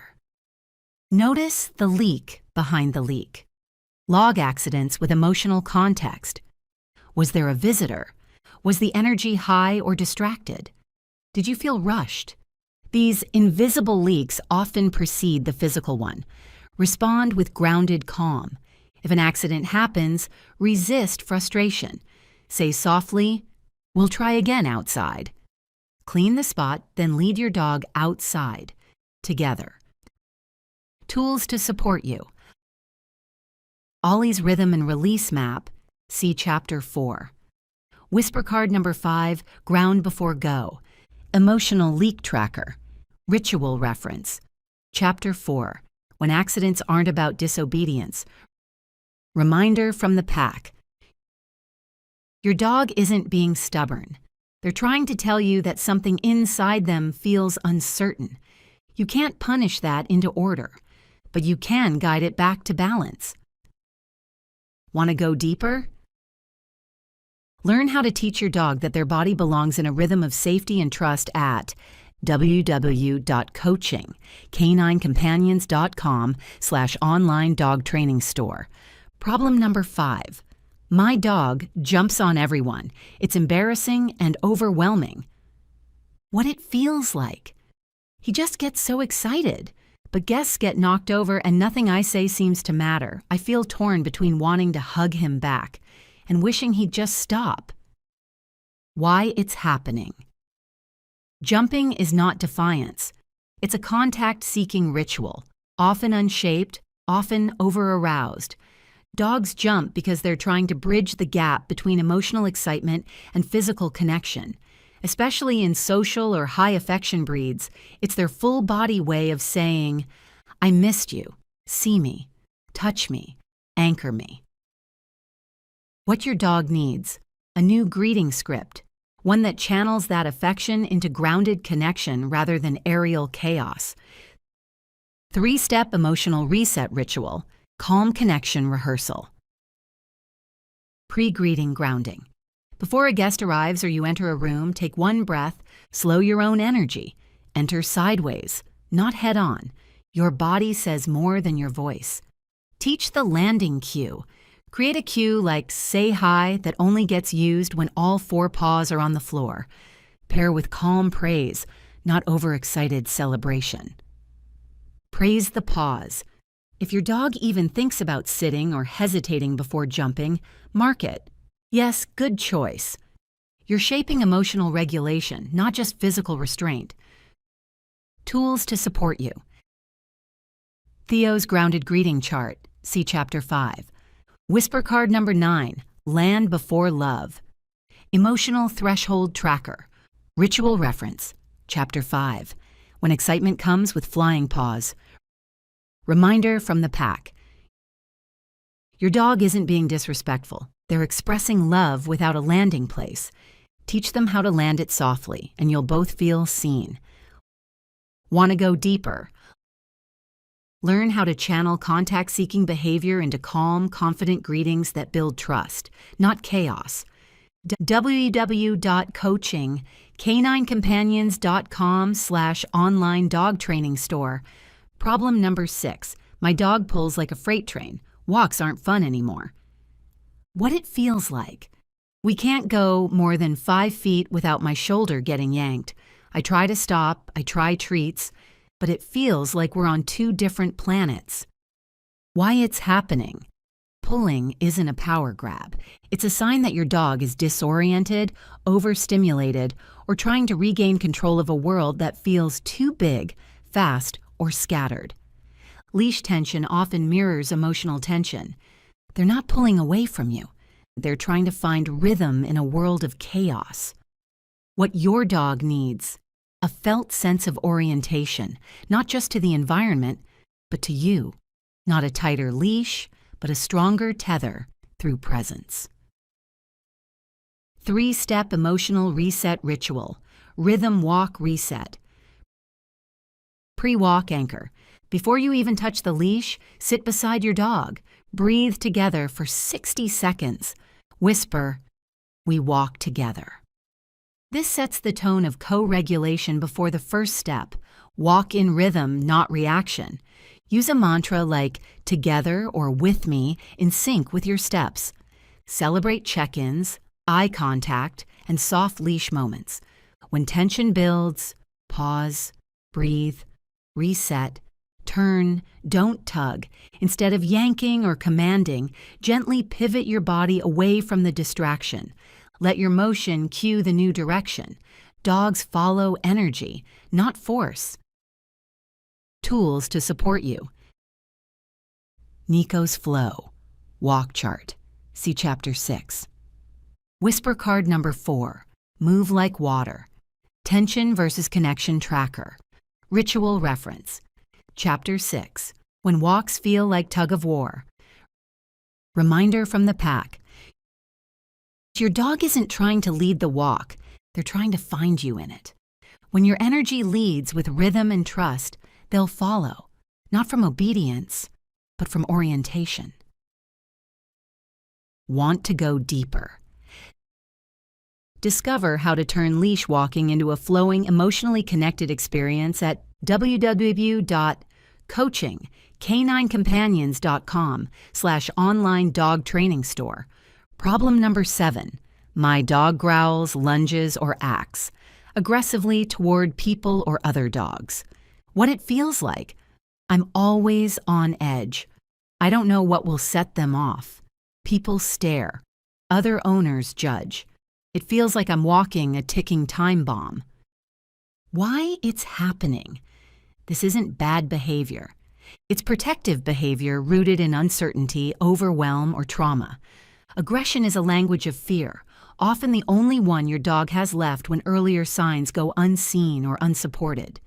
Notice the leak behind the leak. Log accidents with emotional context. Was there a visitor? Was the energy high or distracted? Did you feel rushed? These invisible leaks often precede the physical one. Respond with grounded calm. If an accident happens, resist frustration. Say softly, we'll try again outside. Clean the spot, then lead your dog outside, together. Tools to support you. Ollie's Rhythm and Release Map, see Chapter 4. Whisper card number 5, Ground Before Go. Emotional Leak Tracker. Ritual Reference. Chapter 4, When Accidents Aren't About Disobedience. Reminder from the pack. Your dog isn't being stubborn. They're trying to tell you that something inside them feels uncertain. You can't punish that into order, but you can guide it back to balance. Want to go deeper? Learn how to teach your dog that their body belongs in a rhythm of safety and trust at www.coaching, caninecompanions.com/online dog training store. Problem number 5. My dog jumps on everyone. It's embarrassing and overwhelming. What it feels like. He just gets so excited. But guests get knocked over and nothing I say seems to matter. I feel torn between wanting to hug him back and wishing he'd just stop. Why it's happening. Jumping is not defiance. It's a contact-seeking ritual, often unshaped, often over-aroused. Dogs jump because they're trying to bridge the gap between emotional excitement and physical connection. Especially in social or high affection breeds, it's their full body way of saying, I missed you, see me, touch me, anchor me. What your dog needs: a new greeting script, one that channels that affection into grounded connection rather than aerial chaos. 3-step emotional reset ritual, calm connection rehearsal. Pre-greeting grounding. Before a guest arrives or you enter a room, take one breath, slow your own energy. Enter sideways, not head-on. Your body says more than your voice. Teach the landing cue. Create a cue like say hi that only gets used when all 4 paws are on the floor. Pair with calm praise, not overexcited celebration. Praise the pause. If your dog even thinks about sitting or hesitating before jumping, mark it. Yes, good choice. You're shaping emotional regulation, not just physical restraint. Tools to support you. Theo's Grounded Greeting Chart, see Chapter 5. Whisper card number 9, Land Before Love. Emotional Threshold Tracker. Ritual Reference, Chapter 5. When excitement comes with flying paws. Reminder from the pack. Your dog isn't being disrespectful. They're expressing love without a landing place. Teach them how to land it softly, and you'll both feel seen. Want to go deeper? Learn how to channel contact-seeking behavior into calm, confident greetings that build trust, not chaos. www.coaching.caninecompanions.com/online dog training store. Problem number 6. My dog pulls like a freight train. Walks aren't fun anymore. What it feels like. We can't go more than 5 feet without my shoulder getting yanked. I try to stop, I try treats, but it feels like we're on 2 different planets. Why it's happening? Pulling isn't a power grab. It's a sign that your dog is disoriented, overstimulated, or trying to regain control of a world that feels too big, fast, or scattered. Leash tension often mirrors emotional tension. They're not pulling away from you. They're trying to find rhythm in a world of chaos. What your dog needs: a felt sense of orientation, not just to the environment, but to you. Not a tighter leash, but a stronger tether through presence. 3-step emotional reset ritual. Rhythm walk reset. Pre-walk anchor. Before you even touch the leash, sit beside your dog. Breathe together for 60 seconds. Whisper, "We walk together." This sets the tone of co-regulation before the first step. Walk in rhythm, not reaction. Use a mantra like "together" or "with me" in sync with your steps. Celebrate check-ins, eye contact, and soft leash moments. When tension builds, pause, breathe, reset, turn, don't tug. Instead of yanking or commanding, gently pivot your body away from the distraction. Let your motion cue the new direction. Dogs follow energy, not force. Tools to support you. Nico's Flow. Walk chart. See Chapter 6. Whisper card number 4. Move like water. Tension versus connection tracker. Ritual reference. Chapter 6. When walks feel like tug of war. Reminder from the pack. Your dog isn't trying to lead the walk. They're trying to find you in it. When your energy leads with rhythm and trust, they'll follow, not from obedience, but from orientation. Want to go deeper? Discover how to turn leash walking into a flowing, emotionally connected experience at www.coaching.caninecompanions.com/online dog training store. Problem number 7. My dog growls, lunges, or acts aggressively toward people or other dogs. What it feels like. I'm always on edge. I don't know what will set them off. People stare. Other owners judge. It feels like I'm walking a ticking time bomb. Why it's happening? This isn't bad behavior. It's protective behavior rooted in uncertainty, overwhelm, or trauma. Aggression is a language of fear, often the only one your dog has left when earlier signs go unseen or unsupported.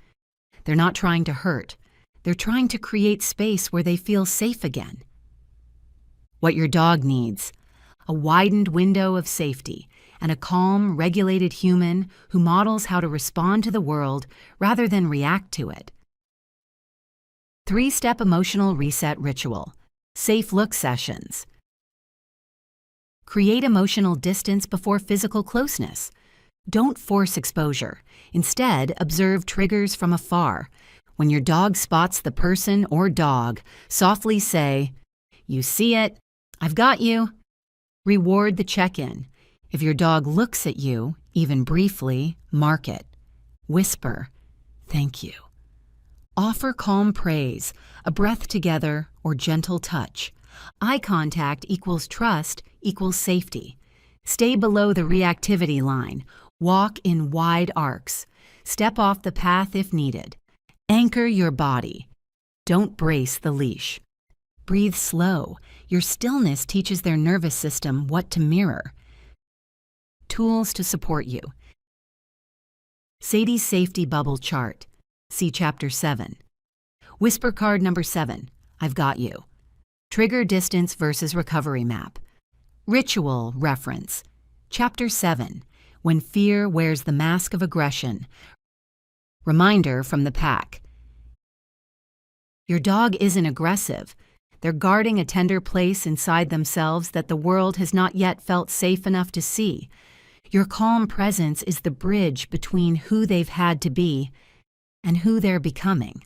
They're not trying to hurt. They're trying to create space where they feel safe again. What your dog needs: a widened window of safety and a calm, regulated human who models how to respond to the world rather than react to it. 3-step emotional reset ritual. Safe look sessions. Create emotional distance before physical closeness. Don't force exposure. Instead, observe triggers from afar. When your dog spots the person or dog, softly say, "You see it? I've got you." Reward the check-in. If your dog looks at you, even briefly, mark it. Whisper, "Thank you." Offer calm praise, a breath together, or gentle touch. Eye contact equals trust equals safety. Stay below the reactivity line. Walk in wide arcs. Step off the path if needed. Anchor your body. Don't brace the leash. Breathe slow. Your stillness teaches their nervous system what to mirror. Tools to support you. Sadie's Safety Bubble Chart. See Chapter 7. Whisper card number 7. I've got you. Trigger distance versus recovery map. Ritual reference. Chapter 7. When fear wears the mask of aggression. Reminder from the pack. Your dog isn't aggressive. They're guarding a tender place inside themselves that the world has not yet felt safe enough to see. Your calm presence is the bridge between who they've had to be and who they're becoming.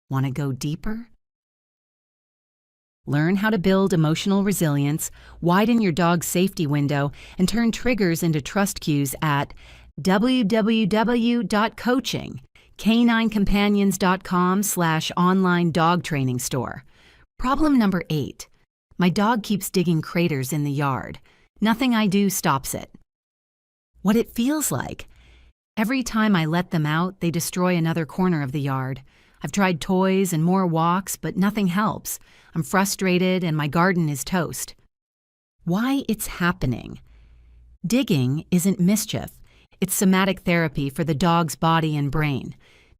Want to go deeper? Learn how to build emotional resilience, widen your dog's safety window, and turn triggers into trust cues at www.coaching. caninecompanions.com/online dog training store. Problem number 8. My dog keeps digging craters in the yard. Nothing I do stops it. What it feels like. Every time I let them out, they destroy another corner of the yard. I've tried toys and more walks, but nothing helps. I'm frustrated and my garden is toast. Why it's happening. Digging isn't mischief. It's somatic therapy for the dog's body and brain.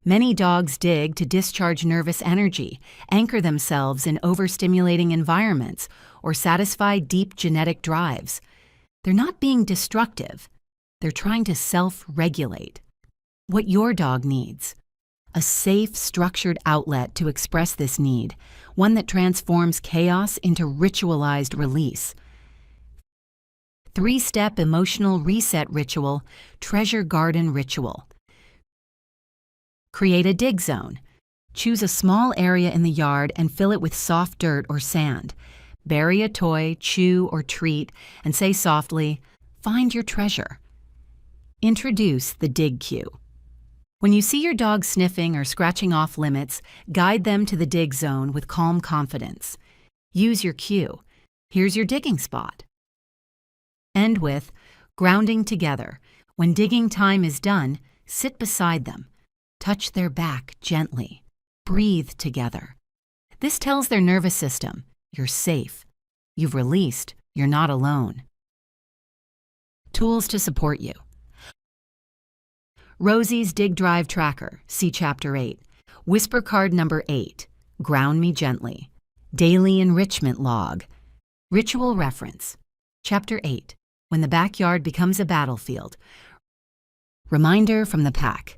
Many dogs dig to discharge nervous energy, anchor themselves in overstimulating environments, or satisfy deep genetic drives. They're not being destructive. They're trying to self-regulate. What your dog needs. A safe, structured outlet to express this need, one that transforms chaos into ritualized release. 3-step emotional reset ritual, treasure garden ritual. Create a dig zone. Choose a small area in the yard and fill it with soft dirt or sand. Bury a toy, chew, or treat, and say softly, "Find your treasure." Introduce the dig cue. When you see your dog sniffing or scratching off limits, guide them to the dig zone with calm confidence. Use your cue. Here's your digging spot. End with grounding together. When digging time is done, sit beside them. Touch their back gently. Breathe together. This tells their nervous system, you're safe. You've released. You're not alone. Tools to support you. Rosie's Dig Drive Tracker, see Chapter 8. Whisper Card Number 8, Ground Me Gently. Daily Enrichment Log. Ritual Reference. Chapter 8, When the Backyard Becomes a Battlefield. Reminder from the pack.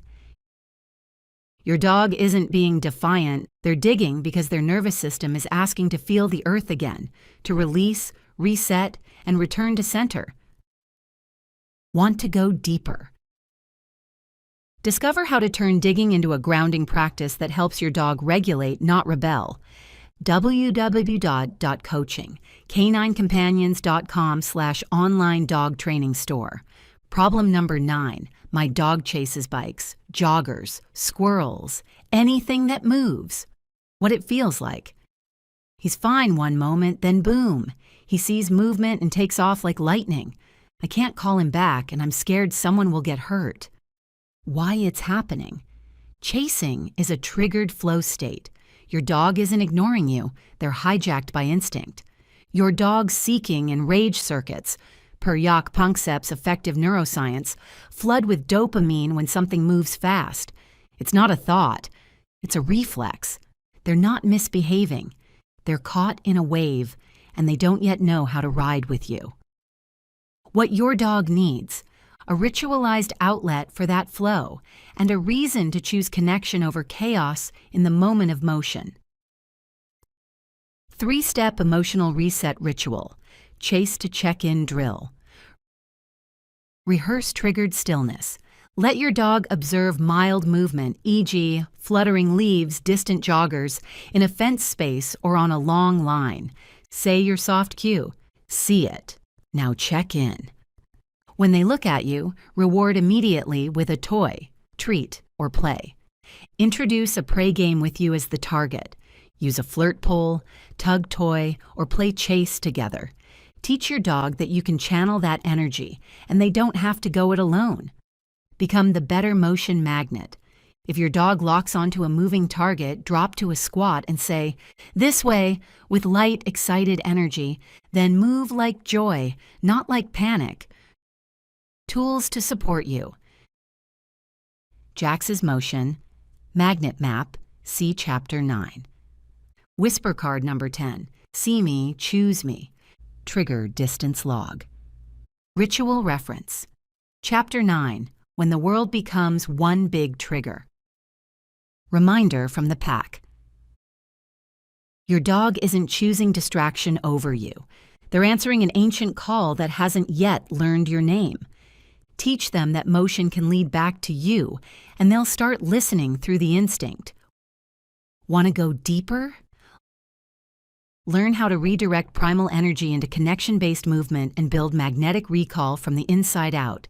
Your dog isn't being defiant. They're digging because their nervous system is asking to feel the earth again, to release, reset, and return to center. Want to go deeper. Discover how to turn digging into a grounding practice that helps your dog regulate, not rebel. www.coaching. caninecompanions.com/online dog training store. Problem number 9. My dog chases bikes, joggers, squirrels, anything that moves. What it feels like. He's fine one moment, then boom. He sees movement and takes off like lightning. I can't call him back, and I'm scared someone will get hurt. Why it's happening. Chasing is a triggered flow state. Your dog isn't ignoring you. They're hijacked by instinct. Your dog's seeking and rage circuits, per Jaak Panksepp's effective neuroscience, flood with dopamine when something moves fast. It's not a thought. It's a reflex. They're not misbehaving. They're caught in a wave, and they don't yet know how to ride with you. What your dog needs. A ritualized outlet for that flow, and a reason to choose connection over chaos in the moment of motion. 3-step emotional reset ritual, chase to check-in drill. Rehearse triggered stillness. Let your dog observe mild movement, e.g., fluttering leaves, distant joggers, in a fence space or on a long line. Say your soft cue. See it. Now check in. When they look at you, reward immediately with a toy, treat, or play. Introduce a prey game with you as the target. Use a flirt pole, tug toy, or play chase together. Teach your dog that you can channel that energy, and they don't have to go it alone. Become the better motion magnet. If your dog locks onto a moving target, drop to a squat and say, "This way," with light, excited energy, then move like joy, not like panic. Tools to support you. Jax's motion, magnet map, see Chapter 9. Whisper card number 10. See me, choose me. Trigger distance log. Ritual reference. Chapter 9. When the world becomes one big trigger. Reminder from the pack. Your dog isn't choosing distraction over you. They're answering an ancient call that hasn't yet learned your name. Teach them that motion can lead back to you, and they'll start listening through the instinct. Want to go deeper? Learn how to redirect primal energy into connection-based movement and build magnetic recall from the inside out.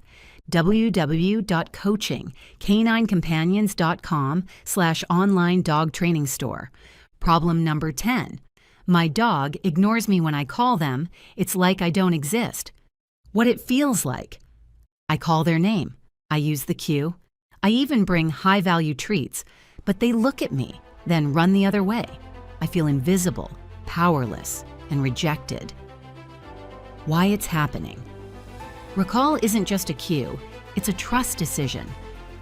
www.coaching.caninecompanions.com/online dog training store. Problem number 10. My dog ignores me when I call them. It's like I don't exist. What it feels like. I call their name. I use the cue. I even bring high-value treats, but they look at me, then run the other way. I feel invisible, powerless, and rejected. Why it's happening. Recall isn't just a cue, it's a trust decision.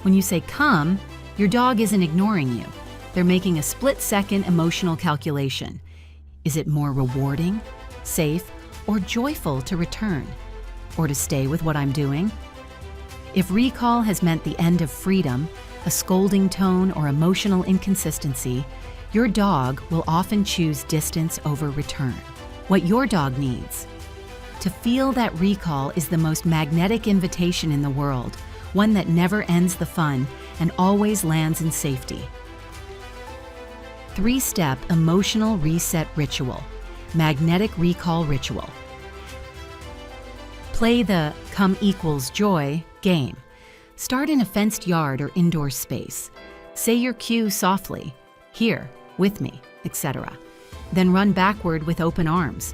When you say come, your dog isn't ignoring you. They're making a split-second emotional calculation. Is it more rewarding, safe, or joyful to return? Or to stay with what I'm doing? If recall has meant the end of freedom, a scolding tone, or emotional inconsistency, your dog will often choose distance over return. What your dog needs. To feel that recall is the most magnetic invitation in the world, one that never ends the fun and always lands in safety. 3-step emotional reset ritual, magnetic recall ritual. Play the come equals joy game. Start in a fenced yard or indoor space. Say your cue softly, here, with me, etc. Then run backward with open arms.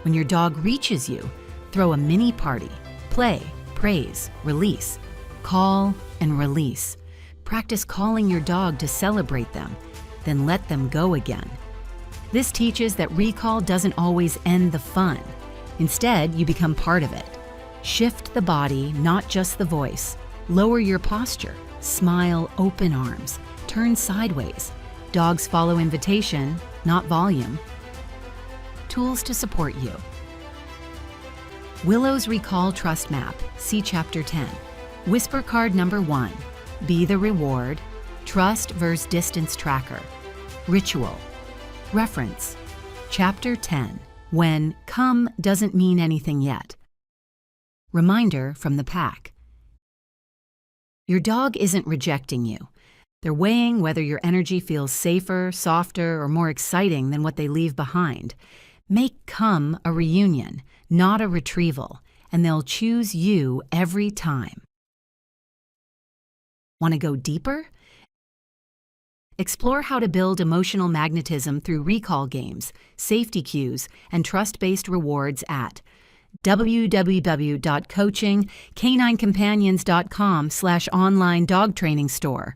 When your dog reaches you, throw a mini party. Play, praise, release. Call and release. Practice calling your dog to celebrate them, then let them go again. This teaches that recall doesn't always end the fun. Instead, you become part of it. Shift the body, not just the voice. Lower your posture. Smile, open arms. Turn sideways. Dogs follow invitation, not volume. Tools to support you. Willow's Recall Trust Map, see Chapter 10. Whisper card number 1. Be the reward. Trust versus distance tracker. Ritual. Reference. Chapter 10. When come doesn't mean anything yet. Reminder from the pack. Your dog isn't rejecting you. They're weighing whether your energy feels safer, softer, or more exciting than what they leave behind. Make come a reunion, not a retrieval, and they'll choose you every time. Want to go deeper? Explore how to build emotional magnetism through recall games, safety cues, and trust-based rewards at www.coaching.caninecompanions.com/online dog training store.